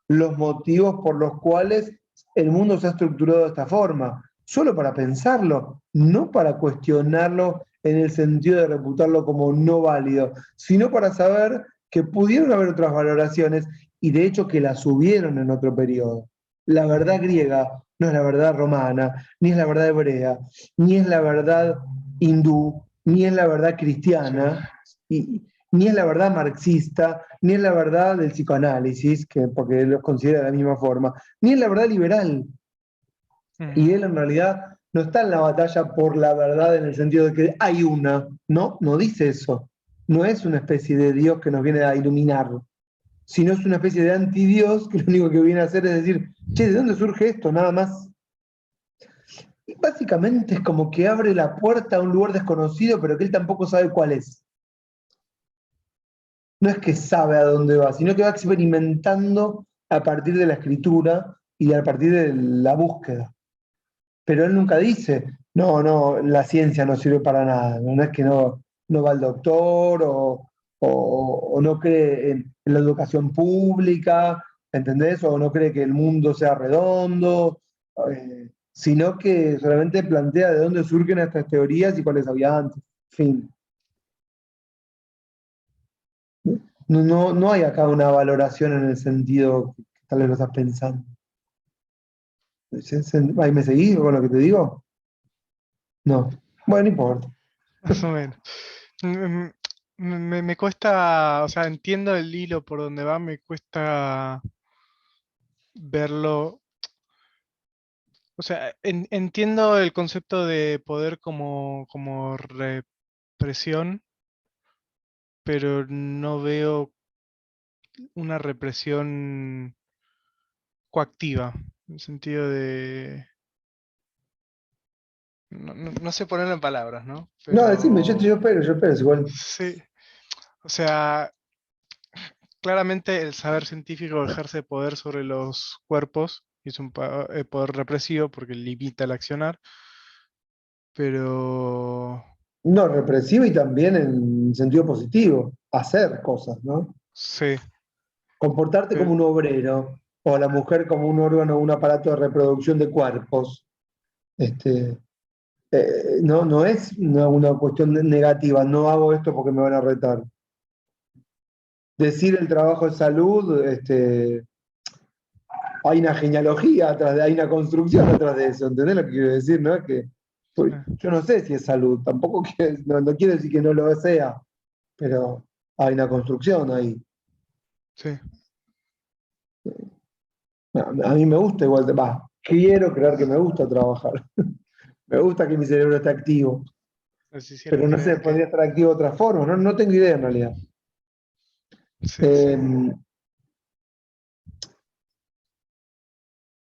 los motivos por los cuales el mundo se ha estructurado de esta forma, solo para pensarlo, no para cuestionarlo en el sentido de reputarlo como no válido, sino para saber que pudieron haber otras valoraciones y de hecho que las hubieron en otro periodo. La verdad ujú, griega no es la verdad romana, ni es la verdad hebrea, ni es la verdad hindú, ni es la verdad sí, cristiana, ni es la verdad marxista, ni es la verdad del psicoanálisis, porque los considera de la misma forma, ni es la verdad liberal. Y ujú, él en realidad no está en la batalla por la verdad en el sentido de que hay una, no dice eso. No es una especie de Dios que nos viene a iluminar, sino es una especie de antidios que lo único que viene a hacer es decir, che, ¿de dónde surge esto? Nada más. Y básicamente es como que abre la puerta a un lugar desconocido, pero que él tampoco sabe cuál es. No es que sabe a dónde va, sino que va experimentando a partir de la escritura y a partir de la búsqueda. Pero él nunca dice, no, la ciencia no sirve para nada. No es que no va al doctor o no cree en la educación pública, ¿entendés? O no cree que el mundo sea redondo, sino que solamente plantea de dónde surgen estas teorías y cuáles había antes. Fin. No hay acá una valoración en el sentido que tal vez lo estás pensando. ¿Ahí me seguís con lo que te digo? No. Bueno, no importa. más o menos. Mm, me cuesta, o sea, entiendo el hilo por donde va, me cuesta verlo. O sea, entiendo el concepto de poder como represión, pero no veo una represión coactiva, en el sentido de... No sé ponerlo en palabras, ¿no? No, decime, Pero yo espero, es igual. sí, o sea, claramente el saber científico ejerce poder sobre los cuerpos y es un poder represivo porque limita el accionar, pero No, represivo y también en sentido positivo, hacer cosas, ¿no? sí, Comportarte como pe- un obrero, o la mujer como un órgano, un aparato de reproducción de cuerpos. Este, no es una cuestión negativa, no hago esto porque me van a retar. Decir el trabajo de salud, hay una genealogía atrás hay una construcción atrás de eso, ¿entendés lo que quiero decir? ¿No? Que, pues, eh, yo no sé si es salud, tampoco no quiero decir que no lo sea, pero hay una construcción ahí. sí. A mí me gusta igual, quiero creer que me gusta trabajar, me gusta que mi cerebro esté activo, nos hicieron pero no sé, creer que... podría estar activo de otra forma, no tengo idea en realidad. Sí,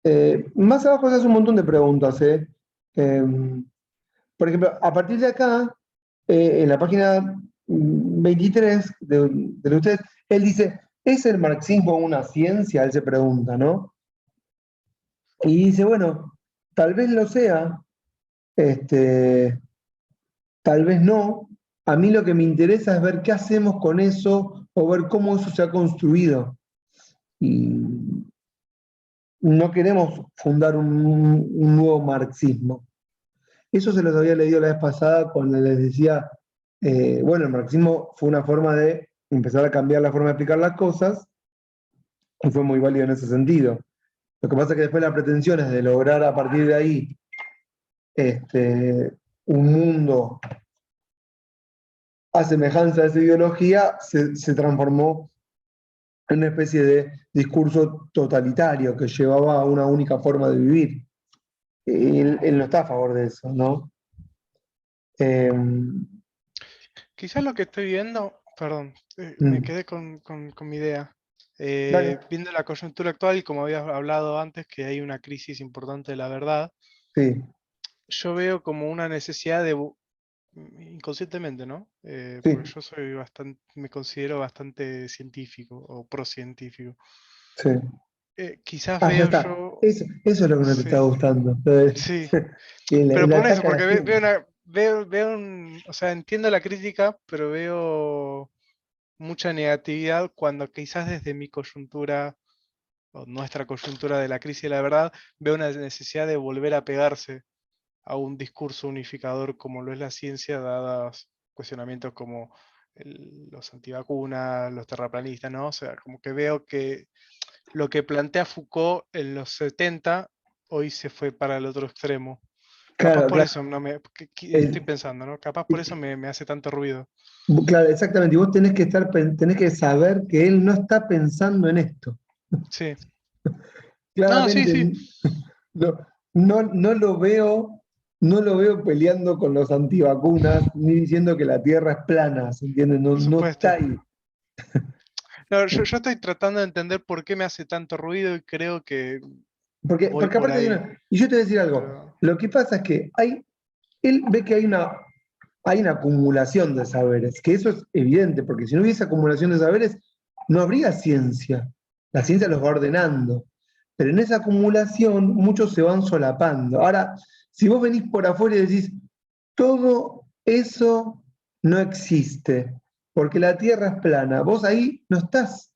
Eh, Más abajo se hace un montón de preguntas, ¿eh? Eh, por ejemplo, a partir de acá, en la página 23 de ustedes, él dice, ¿es el marxismo una ciencia? Él se pregunta, ¿no? Y dice, bueno, tal vez lo sea, este, tal vez no. A mí lo que me interesa es ver qué hacemos con eso o ver cómo eso se ha construido. Y no queremos fundar un nuevo marxismo. Eso se los había leído la vez pasada cuando les decía, bueno, el marxismo fue una forma de empezar a cambiar la forma de explicar las cosas y fue muy válido en ese sentido. Lo que pasa es que después la pretensión es de lograr a partir de ahí un mundo a semejanza de esa ideología, se transformó en una especie de discurso totalitario que llevaba a una única forma de vivir. Él no está a favor de eso, ¿no? Eh, Quizás lo que estoy viendo, perdón, me mm, quedé con mi idea. dale, Viendo la coyuntura actual, y como habías hablado antes, que hay una crisis importante de la verdad, sí, yo veo como una necesidad de, inconscientemente, ¿no? Porque sí, yo soy bastante, me considero bastante científico o procientífico. sí. Quizás Ah, ya veo está. yo, Eso es lo que no te está sí, gustando. sí, pero El por eso, ataque a la porque veo ciencia. una, o sea, entiendo la crítica, pero veo mucha negatividad cuando quizás desde mi coyuntura o nuestra coyuntura de la crisis de la verdad, veo una necesidad de volver a pegarse a un discurso unificador como lo es la ciencia, dadas cuestionamientos como los antivacunas, los terraplanistas, ¿no? O sea, como que veo que lo que plantea Foucault en los 70 hoy se fue para el otro extremo. Capaz Claro, por claro. eso no me, estoy El- pensando, ¿no? Capaz por eso me hace tanto ruido. claro, exactamente. Y vos tenés que saber que él no está pensando en esto. Sí. No, sí, Claramente sí. no, no lo veo, no lo veo peleando con los antivacunas, ni diciendo que la Tierra es plana, ¿se entiende? No, Por no está supuesto. ahí. No, yo estoy tratando de entender por qué me hace tanto ruido y creo que voy Porque por aparte hay ahí. una. Y yo te voy a decir algo. Pero Lo que pasa es que él ve que hay una acumulación de saberes, que eso es evidente, porque si no hubiese acumulación de saberes, no habría ciencia. La ciencia ujú, los va ordenando. Pero en esa acumulación muchos se van solapando. Ahora, si vos venís por afuera y decís, todo eso no existe, porque la Tierra es plana, vos ahí no estás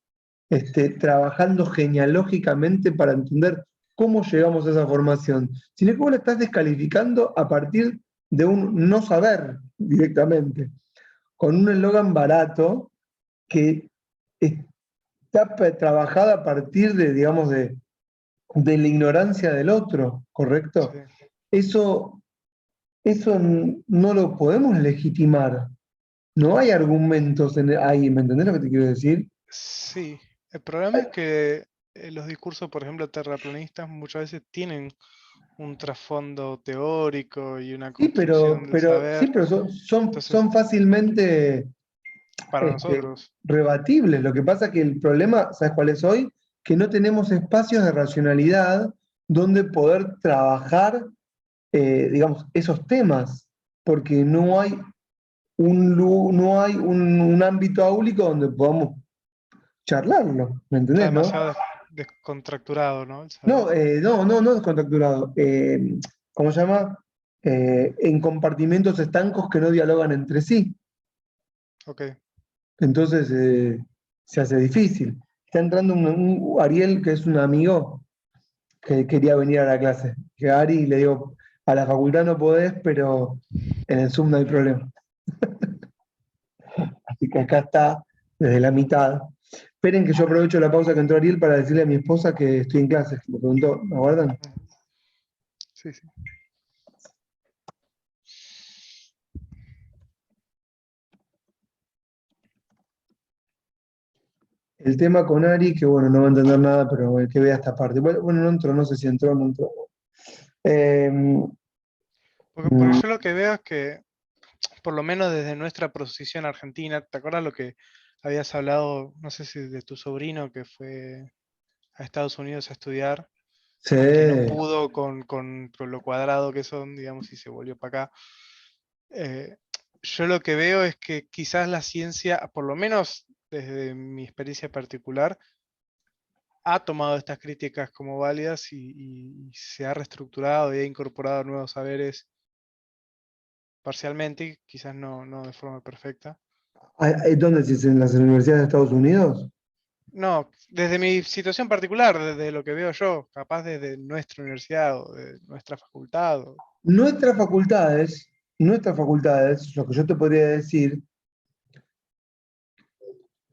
trabajando genealógicamente para entender cómo llegamos a esa formación, sino que vos la estás descalificando a partir de un no saber directamente, con un eslogan barato que está trabajada a partir de, digamos, de la ignorancia del otro, sí. ¿correcto? Eso, eso no lo podemos legitimar. No hay argumentos ahí, ¿me entendés lo que te quiero decir? Sí. El problema es que los discursos, por ejemplo, terraplanistas muchas veces tienen un trasfondo teórico y una Sí, construcción del sí, saber. pero Entonces, son fácilmente para este, nosotros, rebatibles. Lo que pasa es que el problema, ¿sabes cuál es hoy? Que no tenemos espacios de racionalidad donde poder trabajar, digamos, esos temas, porque no hay no hay un ámbito áulico donde podamos charlarlo, ¿me está entendés, no? demasiado descontracturado, ¿no? El saber. No descontracturado. ¿Cómo se llama? En compartimentos estancos que no dialogan entre sí. Ok. Entonces se hace difícil. Está entrando Ariel, que es un amigo, que quería venir a la clase. Que Ari le digo, a la facultad no podés, pero en el Zoom no hay problema. Así que acá está, desde la mitad. Esperen que yo aprovecho la pausa que entró Ariel para decirle a mi esposa que estoy en clase. Me preguntó, ¿me aguardan? Sí, sí. El tema con Ari, que bueno, no va a entender nada, pero que vea esta parte. Bueno, no entró, no sé si entró o no entró. Eh, Porque yo lo que veo es que por lo menos desde nuestra posición argentina, ¿te acuerdas lo que habías hablado, no sé si de tu sobrino que fue a Estados Unidos a estudiar, Sí, que no pudo con lo cuadrado que son, digamos, y se volvió para acá? Yo lo que veo es que quizás la ciencia, por lo menos desde mi experiencia particular, ha tomado estas críticas como válidas y se ha reestructurado y ha incorporado nuevos saberes parcialmente, quizás no de forma perfecta. ¿Dónde decís? ¿En las universidades de Estados Unidos? No, desde mi situación particular, desde lo que veo yo, capaz desde nuestra universidad o de nuestra facultad. Nuestras facultades, lo que yo te podría decir,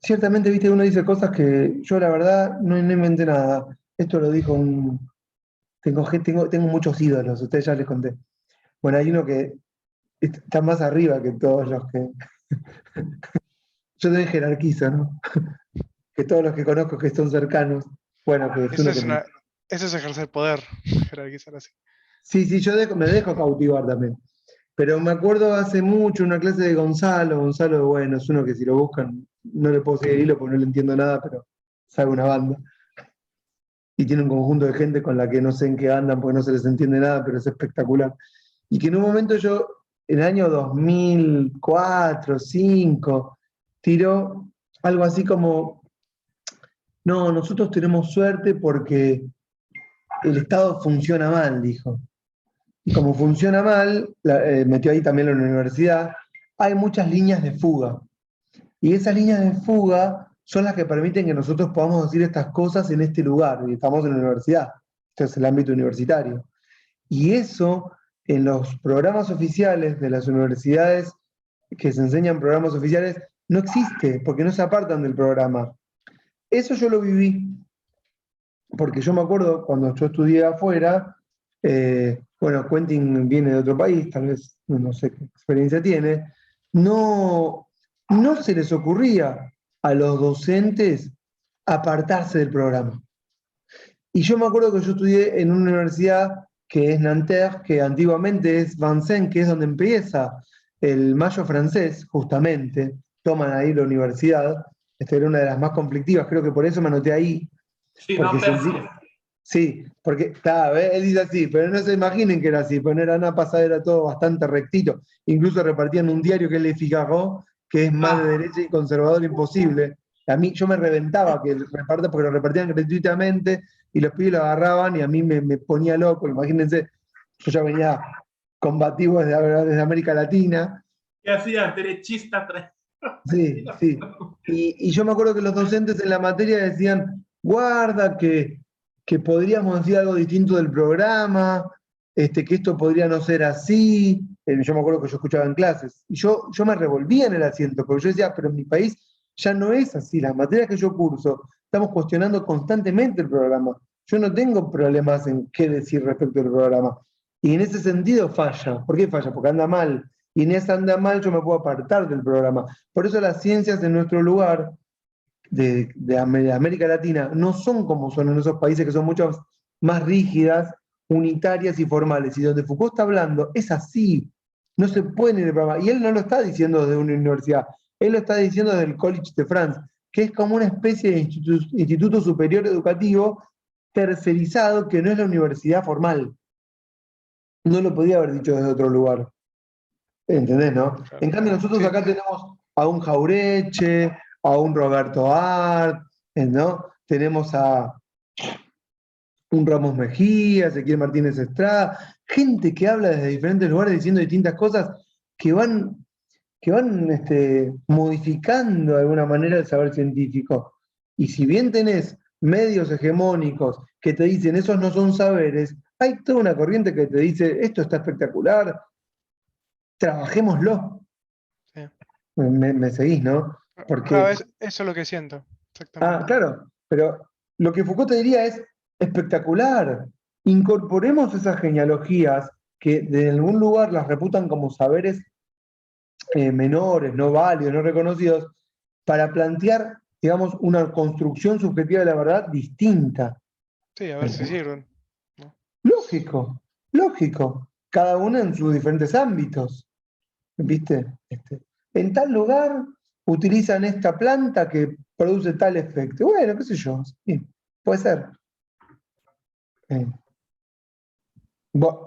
ciertamente, viste, uno dice cosas que yo la verdad no inventé nada. Esto lo dijo tengo muchos ídolos, ustedes ya les conté. Bueno, hay uno que está más arriba que todos los que... Yo también jerarquizo, ¿no? Que todos los que conozco que son cercanos. Bueno, que es Eso uno es que... eso es ejercer poder, jerarquizar así. Sí, sí, me dejo cautivar también. Pero me acuerdo hace mucho una clase de Gonzalo, bueno, es uno que si lo buscan, no le puedo seguir el hilo porque no le entiendo nada, pero sabe una banda. Y tiene un conjunto de gente con la que no sé en qué andan porque no se les entiende nada, pero es espectacular. Y que en un momento yo, en el año 2004, 2005, tiró algo así como, no, nosotros tenemos suerte porque el Estado funciona mal, dijo. Y como funciona mal, metió ahí también la universidad, hay muchas líneas de fuga. Y esas líneas de fuga son las que permiten que nosotros podamos decir estas cosas en este lugar, y estamos en la universidad, esto es el ámbito universitario. Y eso, en los programas oficiales de las universidades que se enseñan programas oficiales, no existe, porque no se apartan del programa. Eso yo lo viví, porque yo me acuerdo cuando yo estudié afuera, bueno, Quentin viene de otro país, tal vez no sé qué experiencia tiene, no se les ocurría a los docentes apartarse del programa. Y yo me acuerdo que yo estudié en una universidad que es Nanterre, que antiguamente es Vincennes, que es donde empieza el Mayo francés, justamente, toman ahí la universidad, esta era una de las más conflictivas, creo que por eso me anoté ahí, Sí, porque no, sí, porque está, él dice así, pero no se imaginen que era así, pero no era nada pasada, era todo bastante rectito. Incluso repartían un diario que es Le Figaro, que es más de derecha y conservador imposible. A mí yo me reventaba que reparta porque lo repartían gratuitamente y los pibes lo agarraban y a mí me ponía loco. Imagínense, yo ya venía combativo desde América Latina. ¿qué hacías? Derechista. Sí, sí. Y yo me acuerdo que los docentes en la materia decían, guarda que podríamos decir algo distinto del programa, que esto podría no ser así. Yo me acuerdo que yo escuchaba en clases. Y yo me revolvía en el asiento, porque yo decía, pero en mi país ya no es así. Las materias que yo curso, estamos cuestionando constantemente el programa. Yo no tengo problemas en qué decir respecto al programa. Y en ese sentido falla. ¿Por qué falla? Porque anda mal. Y en esa anda mal yo me puedo apartar del programa. Por eso las ciencias en nuestro lugar de América Latina no son como son en esos países que son mucho más rígidas, unitarias y formales. Y donde Foucault está hablando es así. No se puede ir el programa. Y él no lo está diciendo desde una universidad, él lo está diciendo desde el College de France, que es como una especie de instituto superior educativo tercerizado que no es la universidad formal. No lo podía haber dicho desde otro lugar. ¿Entendés, no? Claro. En cambio, nosotros Sí, acá tenemos a un Jaureche, a un Roberto Art, ¿no? Tenemos a un Ramos Mejía, Ezequiel Martínez Estrada, gente que habla desde diferentes lugares diciendo distintas cosas que van modificando de alguna manera el saber científico. Y si bien tenés medios hegemónicos que te dicen esos no son saberes, hay toda una corriente que te dice esto está espectacular, trabajémoslo. sí. Me seguís, ¿no? Claro, Porque, eso es lo que siento, exactamente. claro, pero lo que Foucault te diría es espectacular. Incorporemos esas genealogías que de algún lugar las reputan como saberes menores, no válidos, no reconocidos, para plantear, digamos, una construcción subjetiva de la verdad distinta. Sí, a ver si sirven, ¿no? Lógico, lógico. Cada uno en sus diferentes ámbitos. ¿viste? En tal lugar utilizan esta planta que produce tal efecto. Bueno, qué sé yo, sí, puede ser.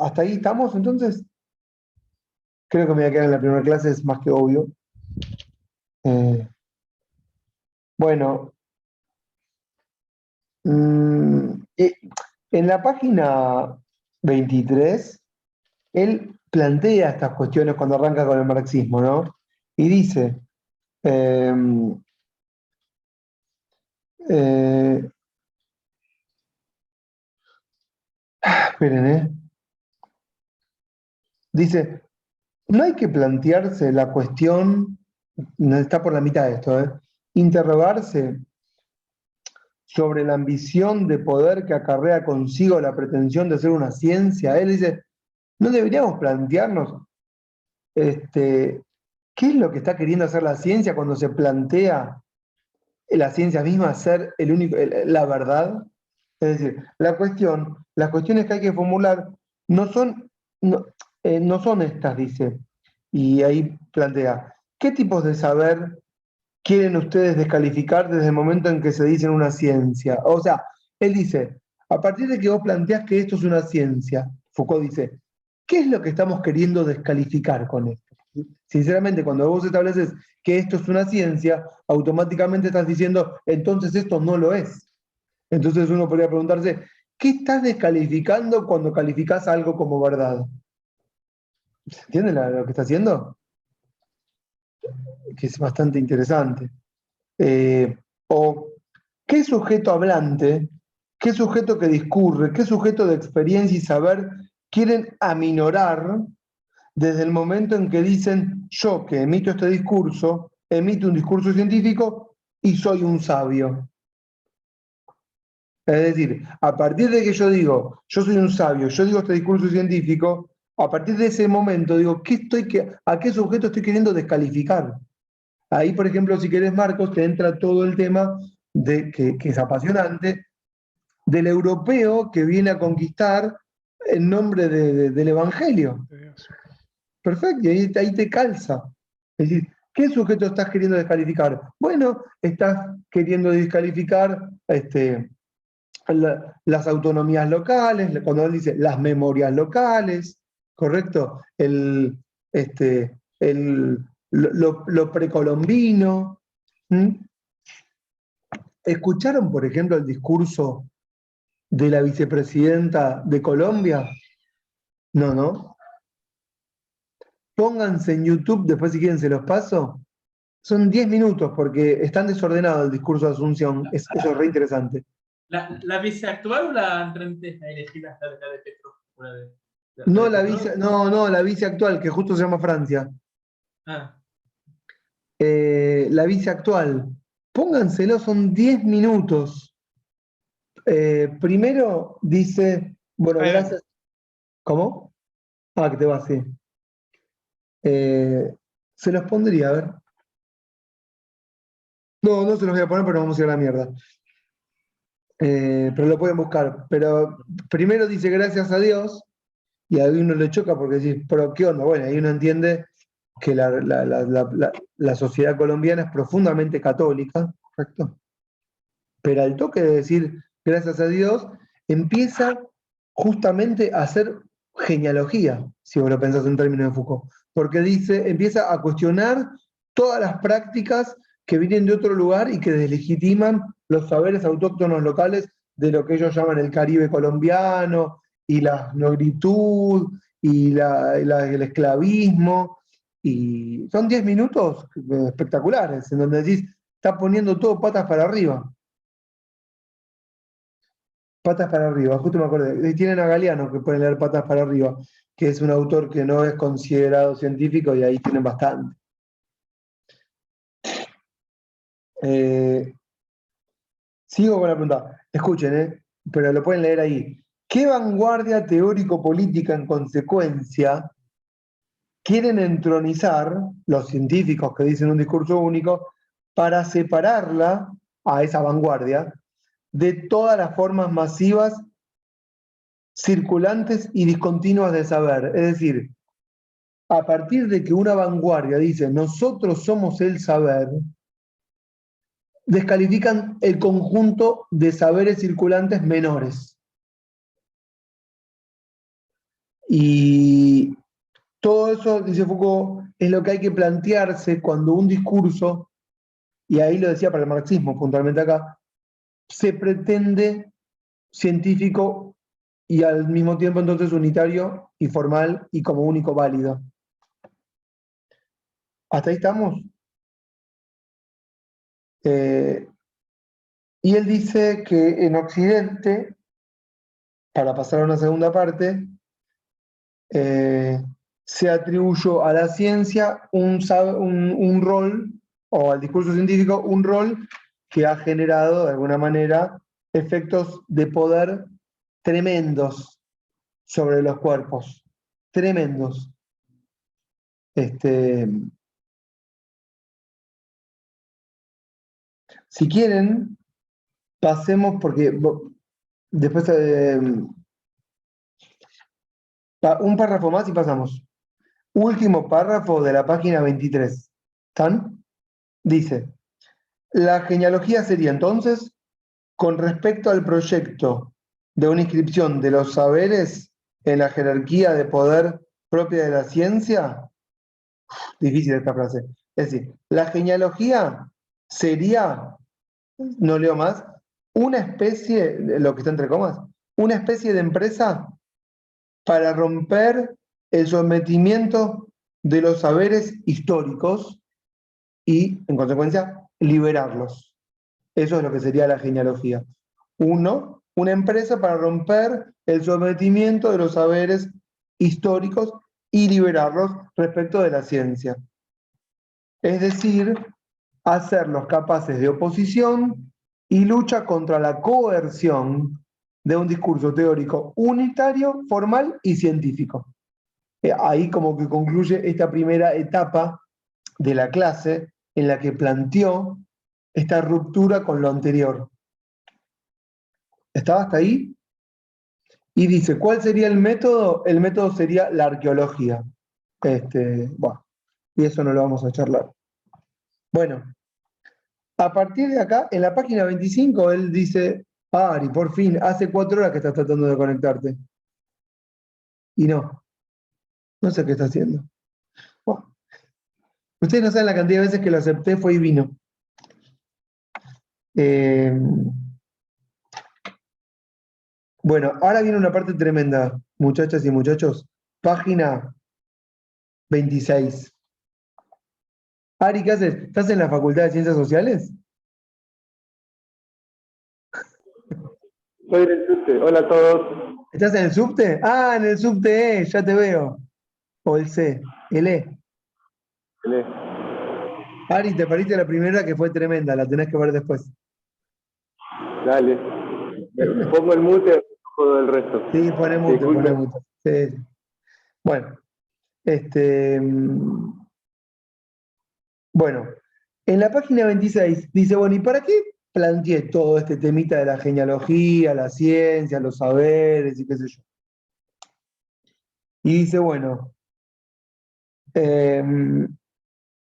¿Hasta ahí estamos entonces? Creo que me voy a quedar en la primera clase, es más que obvio. Bueno, en la página 23, él plantea estas cuestiones cuando arranca con el marxismo, ¿no? Y dice, esperen, dice, no hay que plantearse la cuestión, no está por la mitad de esto, interrogarse sobre la ambición de poder que acarrea consigo la pretensión de ser una ciencia. Él dice, no deberíamos plantearnos qué es lo que está queriendo hacer la ciencia cuando se plantea la ciencia misma ser la verdad. Es decir, las cuestiones que hay que formular no son, no son estas, dice. Y ahí plantea, ¿qué tipos de saber quieren ustedes descalificar desde el momento en que se dicen una ciencia? O sea, él dice, a partir de que vos planteás que esto es una ciencia, Foucault dice, ¿qué es lo que estamos queriendo descalificar con esto? Sinceramente, cuando vos estableces que esto es una ciencia, automáticamente estás diciendo, entonces esto no lo es. Entonces uno podría preguntarse, ¿qué estás descalificando cuando calificás algo como verdad? ¿Se entiende lo que está haciendo? Que es bastante interesante. O qué sujeto hablante, qué sujeto que discurre, qué sujeto de experiencia y saber quieren aminorar desde el momento en que dicen, yo que emito este discurso, emito un discurso científico y soy un sabio. Es decir, a partir de que yo digo, yo soy un sabio, yo digo este discurso científico, a partir de ese momento digo, ¿a qué sujeto estoy queriendo descalificar? Ahí, por ejemplo, si querés, Marcos, te entra todo el tema que es apasionante, del europeo que viene a conquistar en nombre del Evangelio. Perfecto, y ahí te calza. Es decir, ¿qué sujeto estás queriendo descalificar? Bueno, estás queriendo descalificar las autonomías locales, cuando él dice las memorias locales, ¿correcto? Lo precolombino. ¿Mm? ¿Escucharon, por ejemplo, el discurso de la vicepresidenta de Colombia? No, ¿no? Pónganse en YouTube, después si quieren se los paso. Son 10 minutos porque están desordenado el discurso de Asunción. Eso es re interesante. ¿La vice actual o la entrante elegida de Petro? No, la vice actual, que justo se llama Francia. Ah. La vice actual. Pónganselo, son 10 minutos. Primero dice, bueno, gracias. ¿Cómo? Ah, que te va así. Se los pondría, a ver. No se los voy a poner, pero vamos a ir a la mierda. Pero lo pueden buscar. Pero primero dice gracias a Dios, y a uno le choca porque dice, pero ¿qué onda? Bueno, ahí uno entiende que la sociedad colombiana es profundamente católica, ¿correcto? Pero al toque de decir gracias a Dios, empieza justamente a hacer genealogía, si vos lo pensás en términos de Foucault, porque empieza a cuestionar todas las prácticas que vienen de otro lugar y que deslegitiman los saberes autóctonos locales de lo que ellos llaman el Caribe colombiano, y la negritud, y el esclavismo, y son 10 minutos espectaculares, en donde decís, está poniendo todo patas para arriba. Patas para arriba, justo me acordé. Tienen a Galeano que pueden leer Patas para arriba, que es un autor que no es considerado científico y ahí tienen bastante. Sigo con la pregunta. Escuchen, pero lo pueden leer ahí. ¿Qué vanguardia teórico-política en consecuencia quieren entronizar los científicos que dicen un discurso único para separarla a esa vanguardia de todas las formas masivas circulantes y discontinuas de saber? Es decir, a partir de que una vanguardia dice nosotros somos el saber, descalifican el conjunto de saberes circulantes menores. Y todo eso, dice Foucault, es lo que hay que plantearse cuando un discurso, y ahí lo decía para el marxismo puntualmente acá, se pretende científico y al mismo tiempo entonces unitario y formal y como único válido. ¿Hasta ahí estamos? Y él dice que en Occidente, para pasar a una segunda parte, se atribuyó a la ciencia un rol, o al discurso científico, un rol que ha generado, de alguna manera, efectos de poder tremendos sobre los cuerpos. Tremendos. Si quieren, pasemos, porque después un párrafo más y pasamos. Último párrafo de la página 23. ¿Están? Dice, la genealogía sería entonces, con respecto al proyecto de una inscripción de los saberes en la jerarquía de poder propia de la ciencia, difícil esta frase, es decir, la genealogía sería, no leo más, una especie, lo que está entre comas, una especie de empresa para romper el sometimiento de los saberes históricos y, en consecuencia, liberarlos. Eso es lo que sería la genealogía. Una empresa para romper el sometimiento de los saberes históricos y liberarlos respecto de la ciencia. Es decir, hacerlos capaces de oposición y lucha contra la coerción de un discurso teórico unitario, formal y científico. Ahí como que concluye esta primera etapa de la clase en la que planteó esta ruptura con lo anterior. ¿Estaba hasta ahí? Y dice, ¿cuál sería el método? El método sería la arqueología. Bueno, y eso no lo vamos a charlar. Bueno, a partir de acá, en la página 25, él dice, Ari, por fin, hace 4 horas que estás tratando de conectarte. Y no sé qué está haciendo. Bueno, ustedes no saben la cantidad de veces que lo acepté, fue y vino. Bueno, ahora viene una parte tremenda, muchachas y muchachos. Página 26. Ari, ¿qué haces? ¿Estás en la Facultad de Ciencias Sociales? Soy del subte. Hola a todos. ¿Estás en el subte? Ah, en el subte E, ya te veo. O el C, el E. Ele. Ari, te pariste la primera que fue tremenda, la tenés que ver después. Dale. Pongo el mute y todo el resto. Sí, pone mute, Disculpe. pone mute. Sí. Bueno, bueno, en la página 26 dice, bueno, ¿y para qué planteé todo este temita de la genealogía, la ciencia, los saberes y qué sé yo? Y dice, bueno,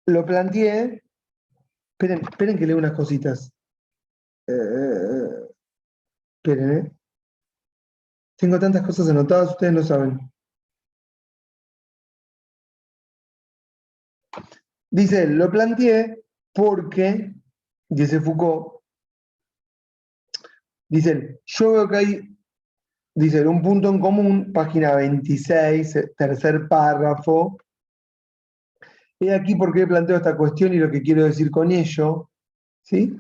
lo planteé, esperen que leo unas cositas. Esperen, tengo tantas cosas anotadas, ustedes no saben. Dice él, lo planteé porque, dice Foucault, dice él, yo veo que hay, dice él, un punto en común, página 26, tercer párrafo. He aquí por qué planteo esta cuestión y lo que quiero decir con ello, ¿sí?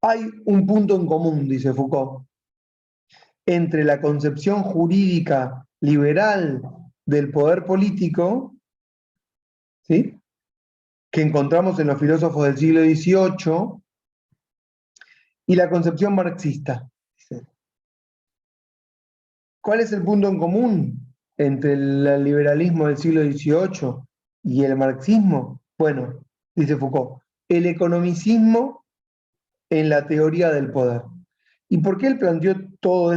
Hay un punto en común, dice Foucault, entre la concepción jurídica liberal del poder político, ¿sí?, que encontramos en los filósofos del siglo XVIII, y la concepción marxista. ¿Cuál es el punto en común entre el liberalismo del siglo XVIII y el marxismo? Bueno, dice Foucault, el economicismo en la teoría del poder. ¿Y por qué él planteó toda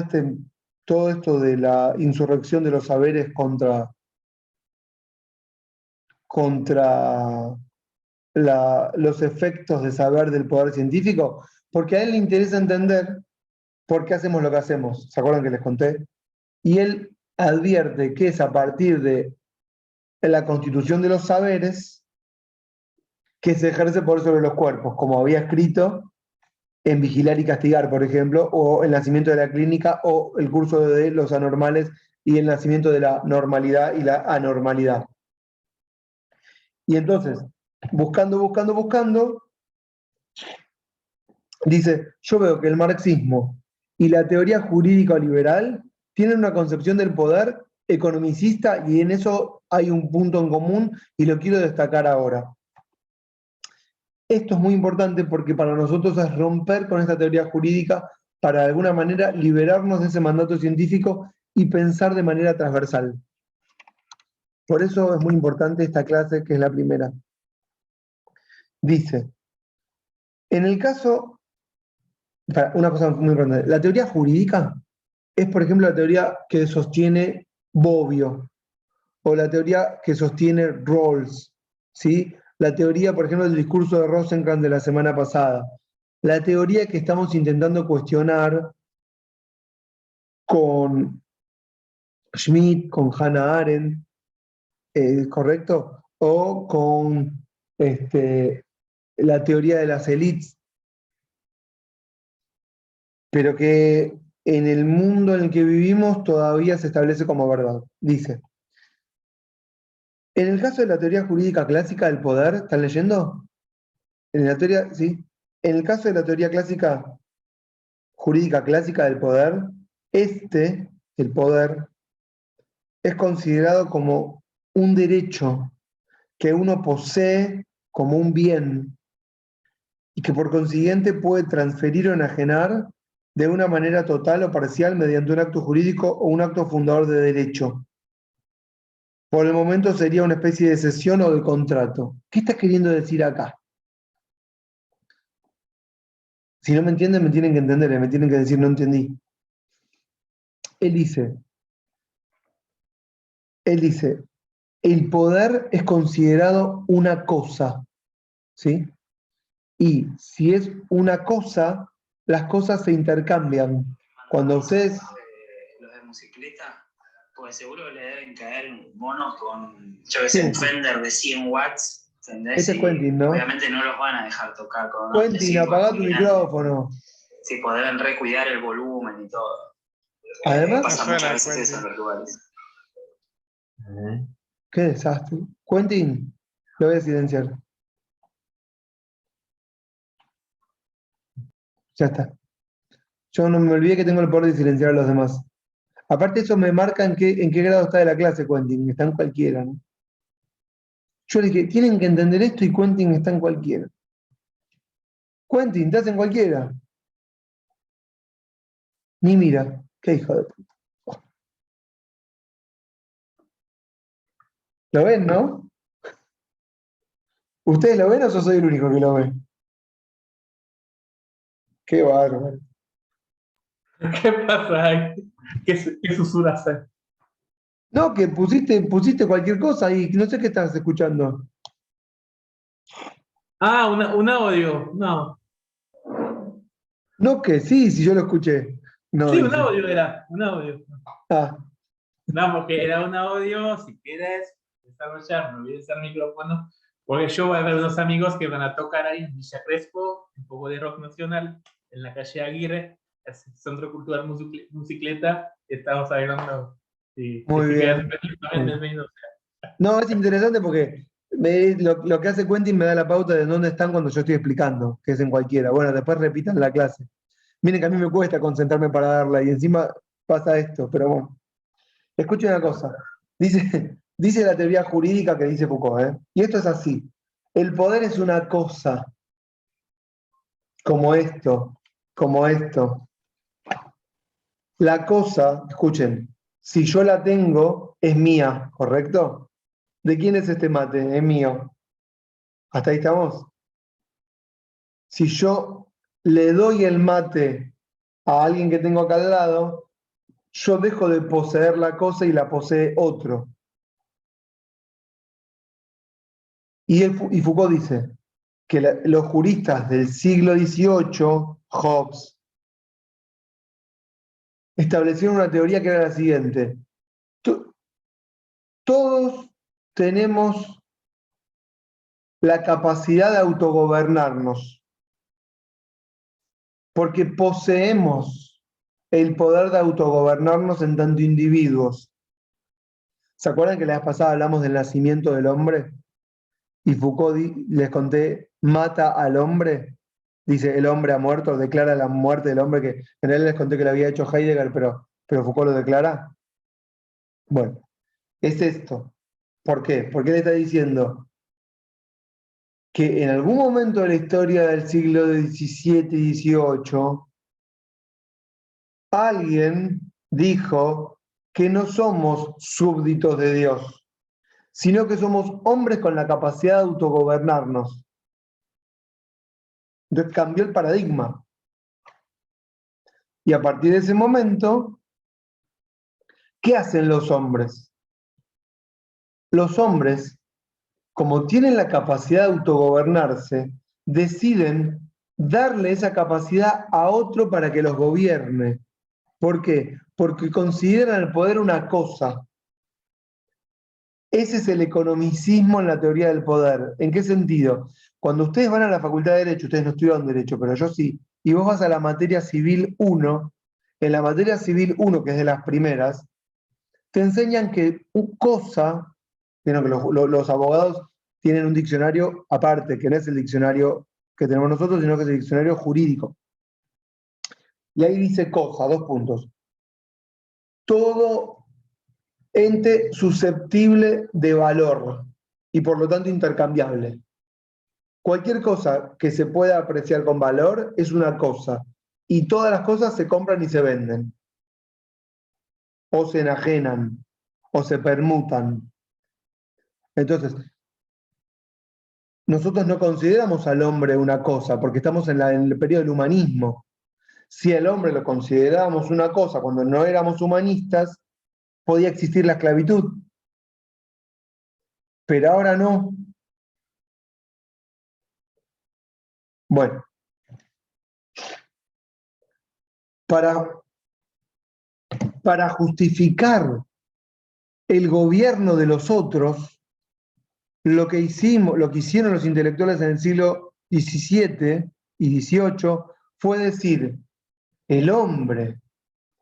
todo esto de la insurrección de los saberes contra los efectos de saber del poder científico, porque a él le interesa entender por qué hacemos lo que hacemos. ¿Se acuerdan que les conté? Y él advierte que es a partir de la constitución de los saberes que se ejerce poder sobre los cuerpos, como había escrito en Vigilar y Castigar, por ejemplo, o el nacimiento de la clínica, o el curso de los anormales y el nacimiento de la normalidad y la anormalidad. Y entonces, buscando, dice, yo veo que el marxismo y la teoría jurídica liberal tienen una concepción del poder economicista y en eso hay un punto en común y lo quiero destacar ahora. Esto es muy importante porque para nosotros es romper con esta teoría jurídica para de alguna manera liberarnos de ese mandato científico y pensar de manera transversal. Por eso es muy importante esta clase que es la primera. Dice, en el caso, una cosa muy importante, la teoría jurídica es, por ejemplo, la teoría que sostiene Bobbio, o la teoría que sostiene Rawls, ¿sí? La teoría, por ejemplo, del discurso de Rosenkranz de la semana pasada. La teoría que estamos intentando cuestionar con Schmitt, con Hannah Arendt, ¿correcto? O con la teoría de las élites, pero que en el mundo en el que vivimos todavía se establece como verdad. Dice, en el caso de la teoría jurídica clásica del poder, ¿están leyendo? En la teoría, sí. En el caso de la teoría jurídica clásica del poder, el poder, es considerado como un derecho que uno posee como un bien y que por consiguiente puede transferir o enajenar de una manera total o parcial mediante un acto jurídico o un acto fundador de derecho. Por el momento sería una especie de cesión o de contrato. ¿Qué está queriendo decir acá? Si no me entienden, me tienen que entender, me tienen que decir no entendí. Él dice, el poder es considerado una cosa, ¿sí? Y si es una cosa, las cosas se intercambian. Cuando ustedes... Los de motocicleta, pues seguro le deben caer monos con, yo que sé, un Fender de 100 watts, ¿entendés? Este es Quentin, ¿no? Obviamente no los van a dejar tocar con... Quentin, apagá tu micrófono. Sí, pues deben recuidar el volumen y todo. Además... Pasa No muchas suena veces Quentin. eso en los lugares. Qué desastre. Quentin, lo voy a silenciar. Ya está. Yo no me olvidé que tengo el poder de silenciar a los demás. Aparte eso me marca en qué grado está de la clase Quentin, está en cualquiera, ¿no? Yo le dije, tienen que entender esto y Quentin está en cualquiera. Quentin, estás en cualquiera. Ni mira, qué hijo de puta. ¿Lo ven, no? ¿Ustedes lo ven o yo soy el único que lo ve? Qué bárbaro. ¿Qué pasa ahí? ¿Qué susurras ahí? No, que pusiste cualquier cosa y no sé qué estás escuchando. Ah, un audio. No. No, que sí, si yo lo escuché. No, Sí, un dice. audio era. Un audio. Ah, No, porque era un audio. Si quieres desarrollar, no olvides el micrófono. Porque yo voy a ver unos amigos que van a tocar ahí en Villa Crespo, un poco de rock nacional, en la calle Aguirre, el Centro Cultural Motocicleta. Estamos hablando. Sí, muy si bien. quieres venir, también bienvenido. No, es interesante porque lo que hace Quentin me da la pauta de dónde están cuando yo estoy explicando, que es en cualquiera. Bueno, después repitan la clase. Miren que a mí me cuesta concentrarme para darla y encima pasa esto, pero bueno. Escuchen una cosa. Dice la teoría jurídica que dice Foucault, ¿eh? Y esto es así. El poder es una cosa, como esto, como esto. La cosa, escuchen, si yo la tengo, es mía, ¿correcto? ¿De quién es este mate? Es mío. ¿Hasta ahí estamos? Si yo le doy el mate a alguien que tengo acá al lado, yo dejo de poseer la cosa y la posee otro. Y Foucault dice que los juristas del siglo XVIII, Hobbes, establecieron una teoría que era la siguiente. Todos tenemos la capacidad de autogobernarnos, porque poseemos el poder de autogobernarnos en tanto individuos. ¿Se acuerdan que la vez pasada hablamos del nacimiento del hombre? Y Foucault, les conté, mata al hombre, dice el hombre ha muerto, declara la muerte del hombre, que en realidad les conté que lo había hecho Heidegger, pero Foucault lo declara. Bueno, es esto. ¿Por qué? Porque él está diciendo que en algún momento de la historia del siglo XVII y XVIII, alguien dijo que no somos súbditos de Dios, sino que somos hombres con la capacidad de autogobernarnos. Entonces cambió el paradigma. Y a partir de ese momento, ¿qué hacen los hombres? Los hombres, como tienen la capacidad de autogobernarse, deciden darle esa capacidad a otro para que los gobierne. ¿Por qué? Porque consideran el poder una cosa. Ese es el economicismo en la teoría del poder. ¿En qué sentido? Cuando ustedes van a la Facultad de Derecho, ustedes no estudian Derecho, pero yo sí, y vos vas a la materia Civil 1, en la materia Civil 1, que es de las primeras, te enseñan que cosa, vieron que los abogados tienen un diccionario aparte, que no es el diccionario que tenemos nosotros, sino que es el diccionario jurídico. Y ahí dice cosa, 2 puntos. Todo ente susceptible de valor y por lo tanto intercambiable. Cualquier cosa que se pueda apreciar con valor es una cosa, y todas las cosas se compran y se venden, o se enajenan, o se permutan. Entonces, nosotros no consideramos al hombre una cosa, porque estamos en el periodo del humanismo. Si el hombre lo considerábamos una cosa cuando no éramos humanistas, podía existir la esclavitud. Pero ahora no. Bueno, para justificar el gobierno de los otros, lo que hicieron los intelectuales en el siglo XVII y XVIII fue decir, el hombre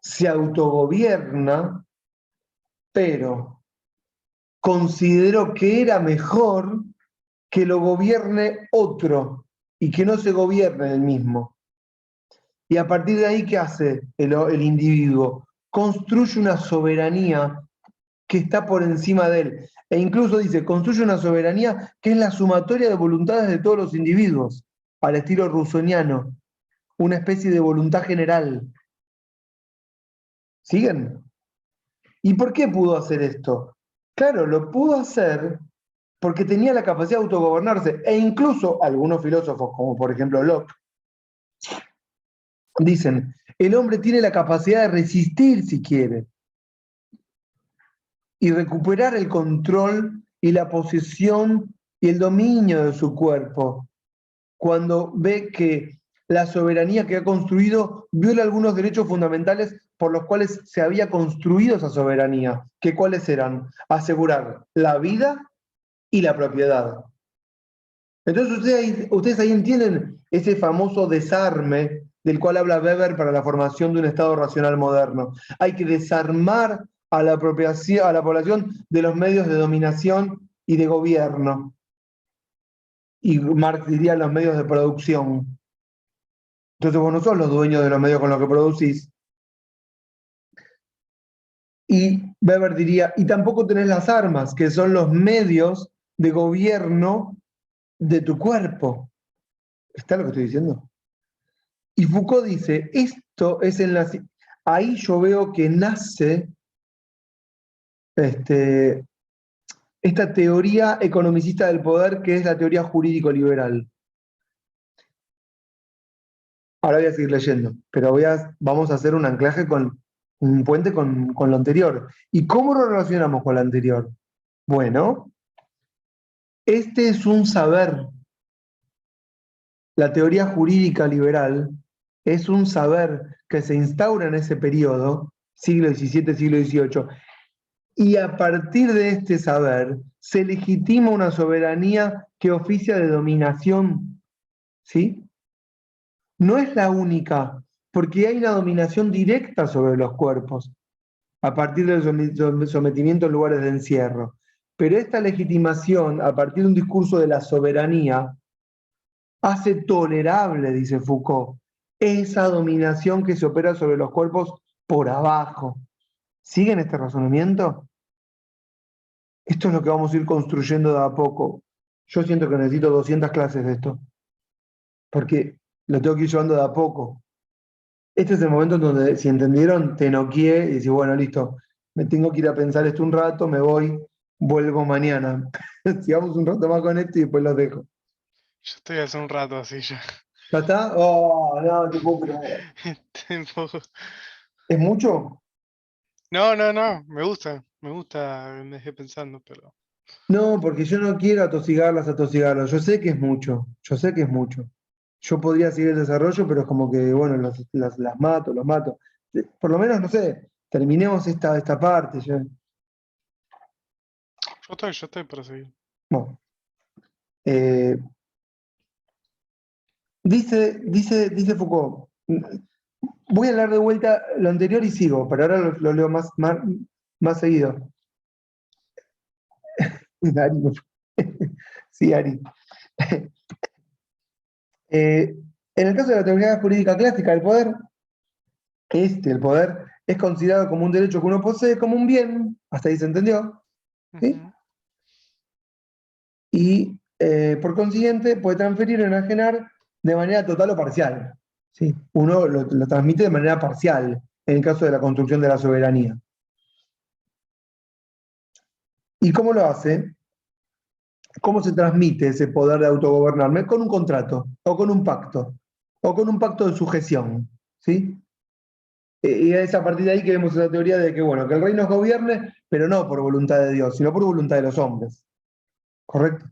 se autogobierna, pero consideró que era mejor que lo gobierne otro y que no se gobierne el mismo. Y a partir de ahí, ¿qué hace el individuo? Construye una soberanía que está por encima de él. E incluso dice, construye una soberanía que es la sumatoria de voluntades de todos los individuos, al estilo rusoniano, una especie de voluntad general. ¿Siguen? ¿Y por qué pudo hacer esto? Claro, lo pudo hacer porque tenía la capacidad de autogobernarse, e incluso algunos filósofos, como por ejemplo Locke, dicen, el hombre tiene la capacidad de resistir si quiere, y recuperar el control y la posesión y el dominio de su cuerpo, cuando ve que la soberanía que ha construido viola algunos derechos fundamentales por los cuales se había construido esa soberanía, que cuáles eran: asegurar la vida y la propiedad. Entonces ustedes ahí entienden ese famoso desarme del cual habla Weber para la formación de un Estado racional moderno. Hay que desarmar a la población de los medios de dominación y de gobierno. Y Marx diría los medios de producción. Entonces vos no sos los dueños de los medios con los que producís. Y Weber diría, y tampoco tenés las armas, que son los medios de gobierno de tu cuerpo. ¿Está lo que estoy diciendo? Y Foucault dice, esto es ahí yo veo que nace esta teoría economicista del poder, que es la teoría jurídico-liberal. Ahora voy a seguir leyendo, pero vamos a hacer un anclaje con un puente con lo anterior. ¿Y cómo lo relacionamos con lo anterior? Bueno, este es un saber. La teoría jurídica liberal es un saber que se instaura en ese periodo, siglo XVII, siglo XVIII, y a partir de este saber se legitima una soberanía que oficia de dominación, ¿sí? No es la única, porque hay una dominación directa sobre los cuerpos, a partir del sometimiento en lugares de encierro. Pero esta legitimación, a partir de un discurso de la soberanía, hace tolerable, dice Foucault, esa dominación que se opera sobre los cuerpos por abajo. ¿Siguen este razonamiento? Esto es lo que vamos a ir construyendo de a poco. Yo siento que necesito 200 clases de esto, porque lo tengo que ir llevando de a poco. Este es el momento en donde, si entendieron, te noqueé y decís, bueno, listo, me tengo que ir a pensar esto un rato, me voy, vuelvo mañana. Sigamos un rato más con esto y después los dejo. Yo estoy hace un rato así ya. ¿Ya está? Oh, no, te puedo creer. Estoy un poco- ¿Es mucho? No, me gusta, me dejé pensando, pero No, porque yo no quiero atosigarlos. Yo sé que es mucho, yo sé que es mucho. Yo podría seguir el desarrollo, pero es como que, bueno, las mato, los mato. Por lo menos, no sé, terminemos esta parte. yo estoy para seguir. Bueno, eh, dice Foucault, voy a hablar de vuelta lo anterior y sigo, pero ahora lo leo más seguido. Ari, sí, Ari. En el caso de la teoría jurídica clásica del poder, el poder, es considerado como un derecho que uno posee, como un bien, hasta ahí se entendió, ¿sí? Ujú. Y por consiguiente puede transferir o enajenar de manera total o parcial, ¿sí? Uno lo transmite de manera parcial, en el caso de la construcción de la soberanía. ¿Y cómo lo hace? ¿Cómo se transmite ese poder de autogobernarme? Con un contrato, o con un pacto de sujeción, ¿sí? Y es a partir de ahí que vemos esa teoría de que, bueno, que el rey nos gobierne, pero no por voluntad de Dios, sino por voluntad de los hombres. ¿Correcto?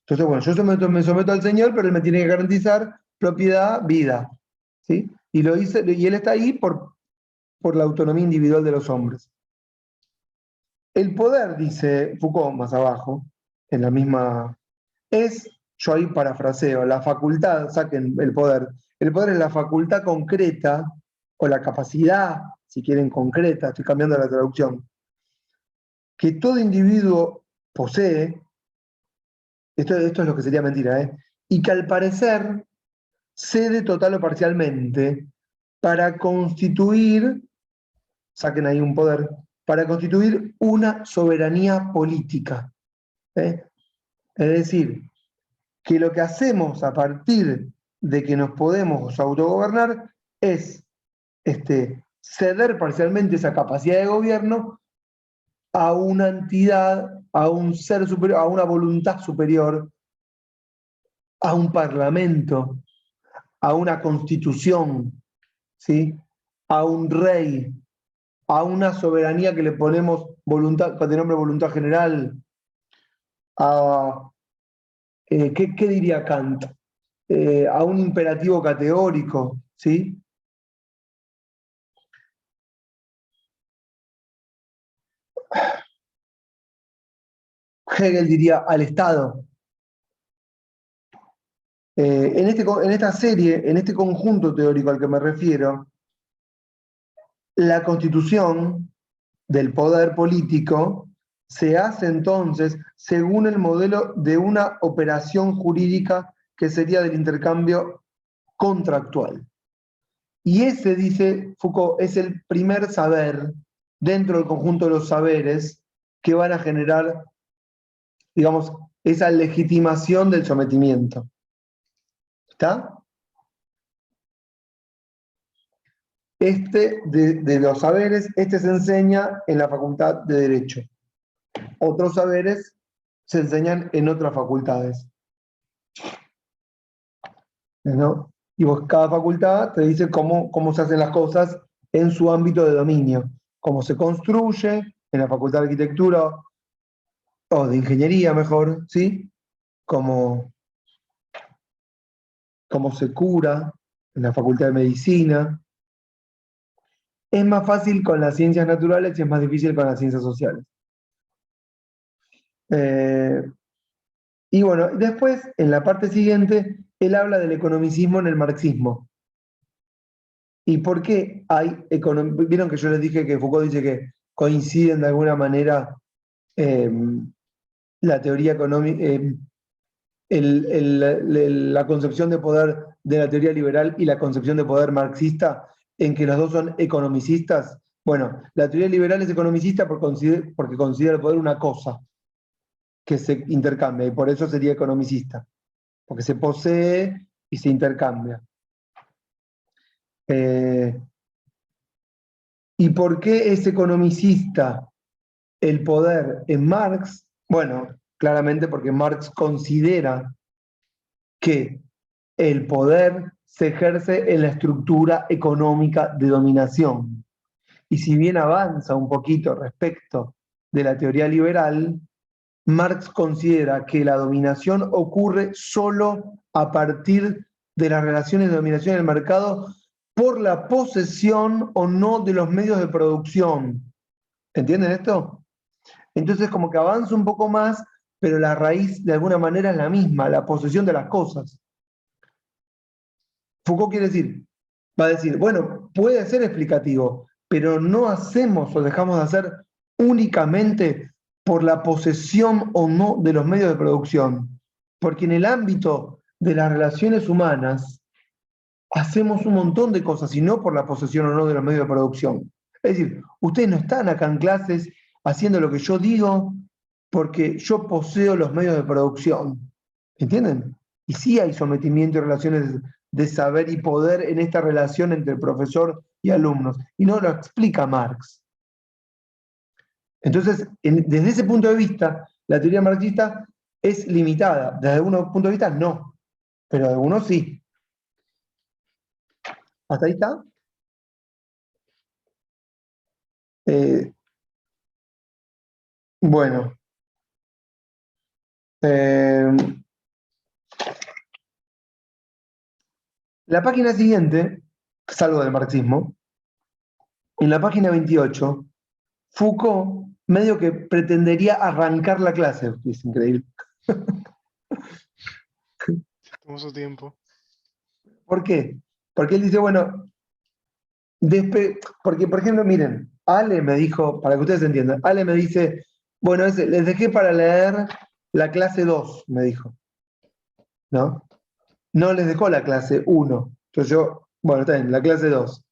Entonces, bueno, me someto al Señor, pero Él me tiene que garantizar propiedad, vida. ¿Sí? Y Él está ahí por la autonomía individual de los hombres. El poder, dice Foucault más abajo, en la misma, yo ahí parafraseo, la facultad, saquen el poder. El poder es la facultad concreta, o la capacidad, si quieren concreta, estoy cambiando la traducción, que todo individuo posee, esto es lo que sería mentira, y que al parecer cede total o parcialmente para constituir, saquen ahí un poder, para constituir una soberanía política. ¿Eh? Es decir, que lo que hacemos a partir de que nos podemos autogobernar es ceder parcialmente esa capacidad de gobierno a una entidad, a un ser superior, a una voluntad superior, a un parlamento, a una constitución, ¿sí? A un rey, a una soberanía que le ponemos voluntad, de nombre voluntad general, a, ¿qué diría Kant? A un imperativo categórico, ¿sí? Hegel diría al Estado. En esta serie, en este conjunto teórico al que me refiero, la constitución del poder político se hace entonces según el modelo de una operación jurídica que sería del intercambio contractual. Y ese, dice Foucault, es el primer saber dentro del conjunto de los saberes que van a generar, digamos, esa legitimación del sometimiento. ¿Está? De los saberes, se enseña en la Facultad de Derecho. Otros saberes se enseñan en otras facultades. ¿No? Y vos, cada facultad te dice cómo se hacen las cosas en su ámbito de dominio, como se construye en la Facultad de Arquitectura o de Ingeniería, mejor, ¿sí? Como se cura en la Facultad de Medicina. Es más fácil con las ciencias naturales y es más difícil con las ciencias sociales. Y bueno, después, en la parte siguiente, él habla del economicismo en el marxismo. ¿Y por qué hay economía? Vieron que yo les dije que Foucault dice que coinciden de alguna manera la teoría económica, la concepción de poder de la teoría liberal y la concepción de poder marxista, en que los dos son economicistas. Bueno, la teoría liberal es economicista porque considera el poder una cosa que se intercambia, y por eso sería economicista, porque se posee y se intercambia. ¿Y por qué es economicista el poder en Marx? Bueno, claramente porque Marx considera que el poder se ejerce en la estructura económica de dominación. Y si bien avanza un poquito respecto de la teoría liberal, Marx considera que la dominación ocurre solo a partir de las relaciones de dominación en el mercado por la posesión o no de los medios de producción. ¿Entienden esto? Entonces como que avanza un poco más, pero la raíz de alguna manera es la misma, la posesión de las cosas. Foucault va a decir, bueno, puede ser explicativo, pero no hacemos o dejamos de hacer únicamente por la posesión o no de los medios de producción, porque en el ámbito de las relaciones humanas hacemos un montón de cosas y no por la posesión o no de los medios de producción. Es decir, ustedes no están acá en clases haciendo lo que yo digo porque yo poseo los medios de producción. ¿Entienden? Y sí hay sometimiento y relaciones de saber y poder en esta relación entre profesor y alumnos. Y no lo explica Marx. Entonces, desde ese punto de vista, la teoría marxista es limitada. Desde algunos puntos de vista, no. Pero de algunos sí. ¿Hasta ahí está? Bueno. La página siguiente, salvo del marxismo, en la página 28, Foucault medio que pretendería arrancar la clase. Es increíble. Tomó su tiempo. ¿Por qué? Porque él dice, bueno, porque por ejemplo, miren, Ale me dijo, para que ustedes entiendan, Ale me dice, bueno, les dejé para leer la clase 2, me dijo. ¿No? No les dejó la clase 1. Entonces yo, bueno, está bien, la clase 2.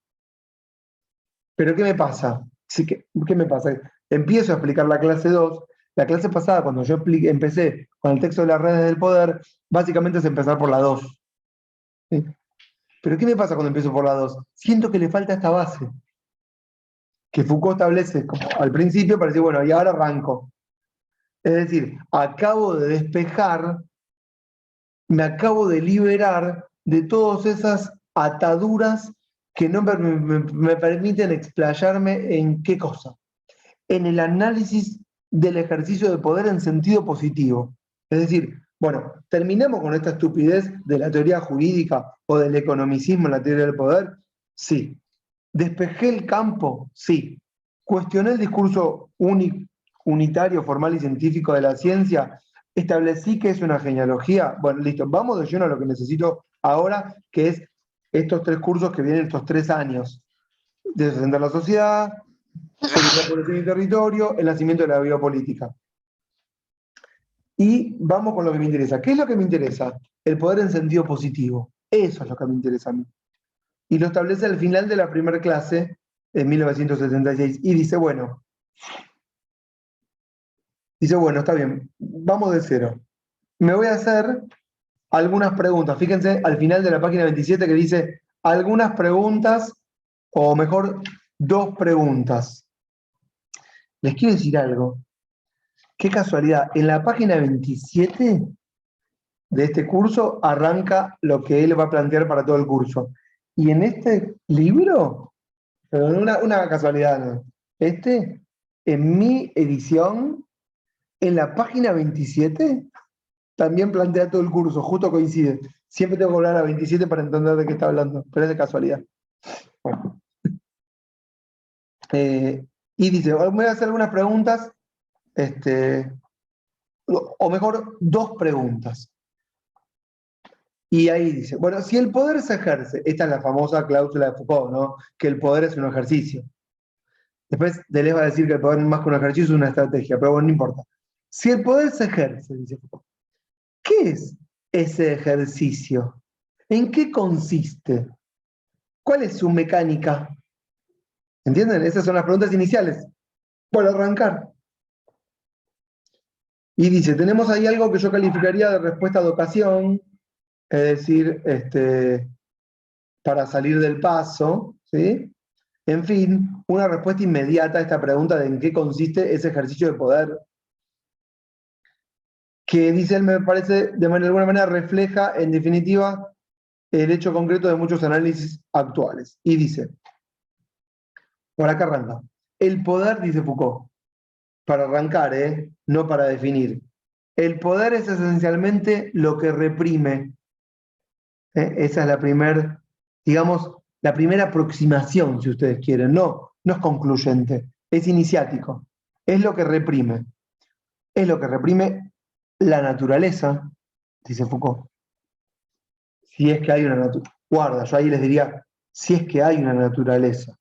Pero ¿qué me pasa? ¿Qué me pasa? Empiezo a explicar la clase 2. La clase pasada, cuando yo empecé con el texto de las redes del poder, básicamente es empezar por la 2. ¿Sí? Pero ¿qué me pasa cuando empiezo por la 2? Siento que le falta esta base que Foucault establece como al principio para decir, bueno, y ahora arranco. Es decir, acabo de despejar, me acabo de liberar de todas esas ataduras que no me permiten explayarme en qué cosa. En el análisis del ejercicio de poder en sentido positivo. Es decir, bueno, terminemos con esta estupidez de la teoría jurídica o del economicismo en la teoría del poder. Sí. ¿Despejé el campo? Sí. ¿Cuestioné el discurso unitario, formal y científico de la ciencia? ¿Establecí que es una genealogía? Bueno, listo. Vamos de lleno a lo que necesito ahora, que es estos 3 cursos que vienen estos 3 años. Descender la sociedad, la población y territorio, el nacimiento de la biopolítica. Y vamos con lo que me interesa. ¿Qué es lo que me interesa? El poder en sentido positivo. Eso es lo que me interesa a mí. Y lo establece al final de la primera clase, en 1976. Y dice, bueno, está bien, vamos de cero. Me voy a hacer algunas preguntas. Fíjense al final de la página 27 que dice algunas preguntas, o mejor, 2 preguntas. Les quiero decir algo. Qué casualidad. En la página 27 de este curso arranca lo que él va a plantear para todo el curso. Y en este libro, Pero una casualidad, ¿no? En mi edición, en la página 27, también plantea todo el curso, justo coincide. Siempre tengo que volver a la 27 para entender de qué está hablando, pero es de casualidad. Bueno. Y dice, voy a hacer algunas preguntas, o mejor, dos preguntas. Y ahí dice, bueno, si el poder se ejerce, esta es la famosa cláusula de Foucault, ¿no? Que el poder es un ejercicio. Después Deleuze va a decir que el poder más que un ejercicio es una estrategia, pero bueno, no importa. Si el poder se ejerce, dice Foucault, ¿qué es ese ejercicio? ¿En qué consiste? ¿Cuál es su mecánica? ¿Entienden? Esas son las preguntas iniciales. Por arrancar. Y dice, tenemos ahí algo que yo calificaría de respuesta de ocasión, es decir, para salir del paso, ¿sí? En fin, una respuesta inmediata a esta pregunta de en qué consiste ese ejercicio de poder, que dice él, me parece, de alguna manera refleja, en definitiva, el hecho concreto de muchos análisis actuales. Y dice, por acá arranca, el poder, dice Foucault, para arrancar, no para definir, el poder es esencialmente lo que reprime. Esa es la primera, digamos, la primera aproximación, si ustedes quieren. No es concluyente, es iniciático. Es lo que reprime. Es lo que reprime la naturaleza, dice Foucault. Si es que hay una naturaleza. Guarda, yo ahí les diría, si es que hay una naturaleza.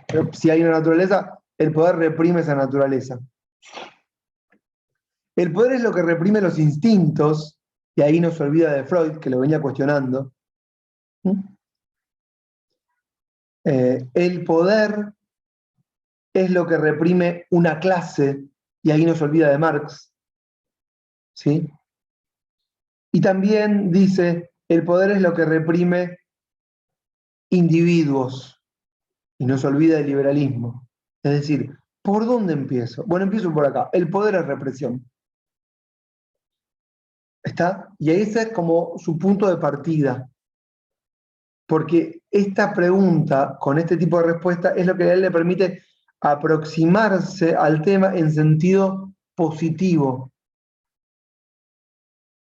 Pero si hay una naturaleza, el poder reprime esa naturaleza. El poder es lo que reprime los instintos, y ahí no se olvida de Freud, que lo venía cuestionando. El poder es lo que reprime una clase, y ahí no se olvida de Marx. ¿Sí? Y también dice, el poder es lo que reprime individuos, y no se olvida del liberalismo. Es decir, ¿por dónde empiezo? Bueno, empiezo por acá. El poder es represión. ¿Está? Y ese es como su punto de partida. Porque esta pregunta, con este tipo de respuesta, es lo que a él le permite aproximarse al tema en sentido positivo.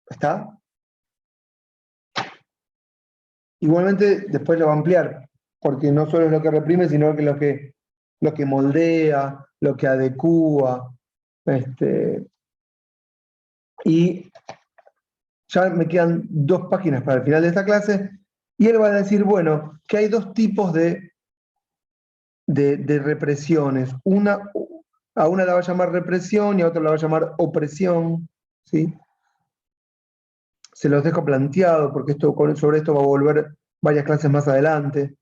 ¿Está? Igualmente, después lo va a ampliar, porque no solo es lo que reprime, sino que lo que moldea, lo que adecúa. Y ya me quedan 2 páginas para el final de esta clase, y él va a decir, bueno, que hay 2 tipos de represiones. A una la va a llamar represión y a otra la va a llamar opresión, ¿sí? Se los dejo planteado porque sobre esto va a volver varias clases más adelante.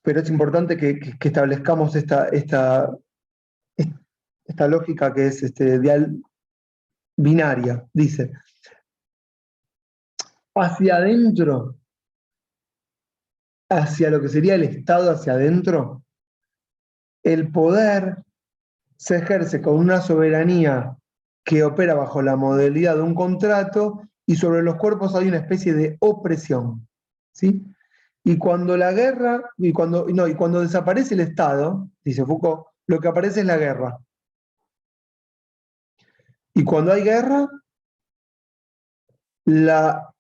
Pero es importante que establezcamos esta lógica que es binaria. Dice, hacia adentro, hacia lo que sería el Estado hacia adentro, el poder se ejerce con una soberanía que opera bajo la modalidad de un contrato y sobre los cuerpos hay una especie de opresión. ¿Sí? Y cuando la guerra, y cuando desaparece el Estado, dice Foucault, lo que aparece es la guerra. Y cuando hay guerra, la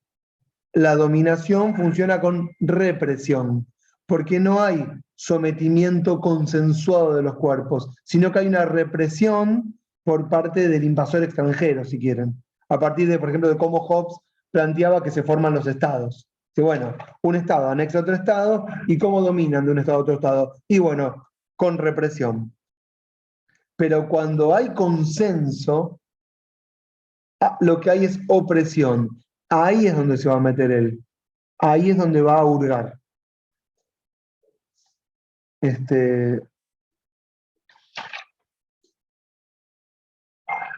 dominación funciona con represión, porque no hay sometimiento consensuado de los cuerpos, sino que hay una represión por parte del invasor extranjero, si quieren, a partir de, por ejemplo, de cómo Hobbes planteaba que se forman los estados. Que bueno, un estado anexa a otro estado, y cómo dominan de un estado a otro estado. Y bueno, con represión. Pero cuando hay consenso, lo que hay es opresión. Ahí es donde se va a meter él. Ahí es donde va a hurgar.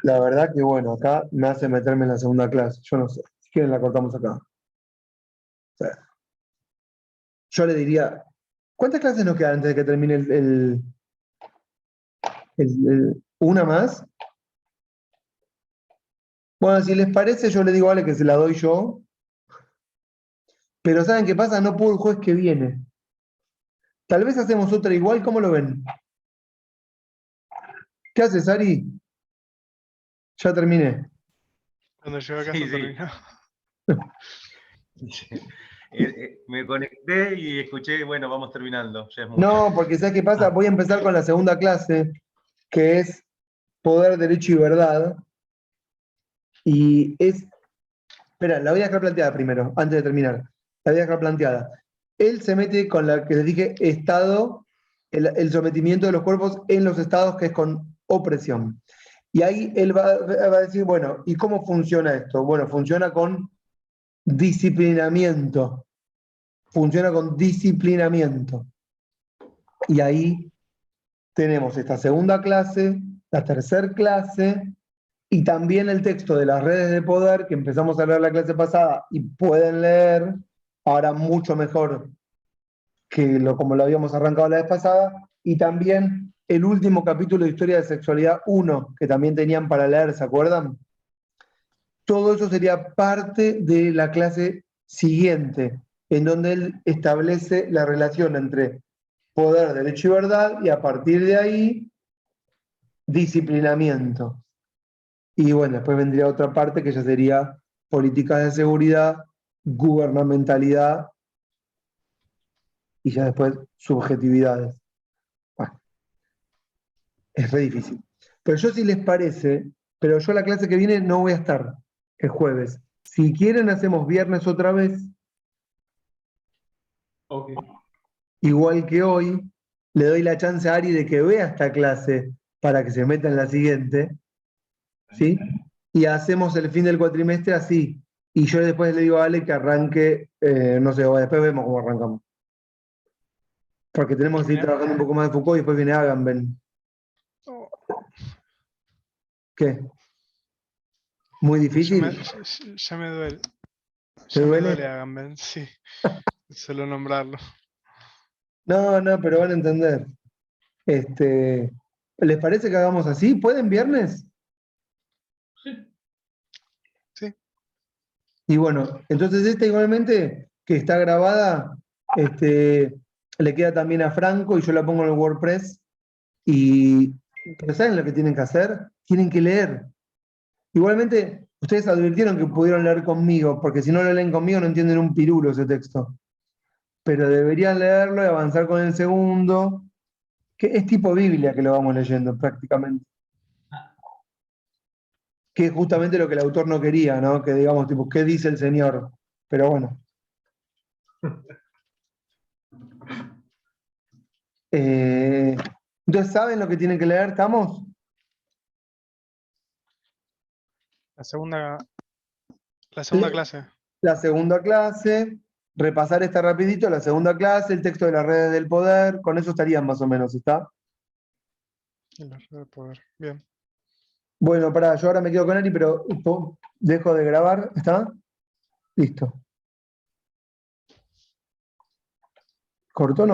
La verdad que bueno, acá me hace meterme en la segunda clase. Yo no sé. Si quieren la cortamos acá. O sea, yo le diría, ¿cuántas clases nos quedan antes de que termine una más? Bueno, si les parece, yo le digo a Ale que se la doy yo. Pero ¿saben qué pasa? No puedo el jueves que viene. Tal vez hacemos otra igual, ¿cómo lo ven? ¿Qué haces, Ari? Ya terminé. Cuando llego a casa Sí, sí. termino. Me conecté y escuché, bueno, vamos terminando. Ya es mucho. No, porque ¿sabes qué pasa? Voy a empezar con la segunda clase, que es Poder, Derecho y Verdad. Y es... Espera, la voy a dejar planteada primero, antes de terminar. La voy a dejar planteada. Él se mete con la que les dije, estado, el sometimiento de los cuerpos en los estados, que es con opresión. Y ahí él va a decir, bueno, ¿y cómo funciona esto? Bueno, funciona con disciplinamiento. Funciona con disciplinamiento. Y ahí tenemos esta segunda clase, la tercera clase, y también el texto de las redes de poder, que empezamos a leer la clase pasada, y pueden leer ahora mucho mejor que como lo habíamos arrancado la vez pasada, y también el último capítulo de Historia de Sexualidad 1, que también tenían para leer, ¿se acuerdan? Todo eso sería parte de la clase siguiente, en donde él establece la relación entre poder, derecho y verdad, y a partir de ahí, disciplinamiento. Y bueno, después vendría otra parte que ya sería políticas de seguridad, gubernamentalidad y ya después subjetividades. Bueno, es re difícil. Pero yo, si les parece, pero yo la clase que viene no voy a estar el jueves. Si quieren, hacemos viernes otra vez, Ok. igual que hoy. Le doy la chance a Ari de que vea esta clase para que se meta en la siguiente, ¿sí? Y hacemos el fin del cuatrimestre así. Y yo después le digo a Ale que arranque, no sé, o después vemos cómo arrancamos. Porque tenemos que seguir Bien. trabajando un poco más de Foucault y después viene Agamben. Oh, ¿Qué? ¿Muy difícil? ya me duele. ¿Te Ya me duele? duele Agamben, sí. Solo nombrarlo. No, no, pero van a entender. ¿Les parece que hagamos así? ¿Pueden viernes? Sí. Y bueno, entonces esta igualmente, que está grabada, le queda también a Franco y yo la pongo en el WordPress. Pero ¿saben lo que tienen que hacer? Tienen que leer. Igualmente, ustedes advirtieron que pudieron leer conmigo, porque si no lo leen conmigo no entienden un pirulo ese texto. Pero deberían leerlo y avanzar con el segundo, que es tipo Biblia que lo vamos leyendo prácticamente. Que es justamente lo que el autor no quería, ¿no? Que digamos, tipo, ¿qué dice el Señor? Pero bueno. Entonces, ¿saben lo que tienen que leer? ¿Estamos? La segunda Le- clase. La segunda clase, repasar esta rapidito, la segunda clase, el texto de las redes del poder, con eso estarían más o menos, ¿está? Y la red de poder. Bien. Bueno, pará, yo ahora me quedo con Ari, pero dejo de grabar, ¿está? Listo. ¿Cortó o no cortó?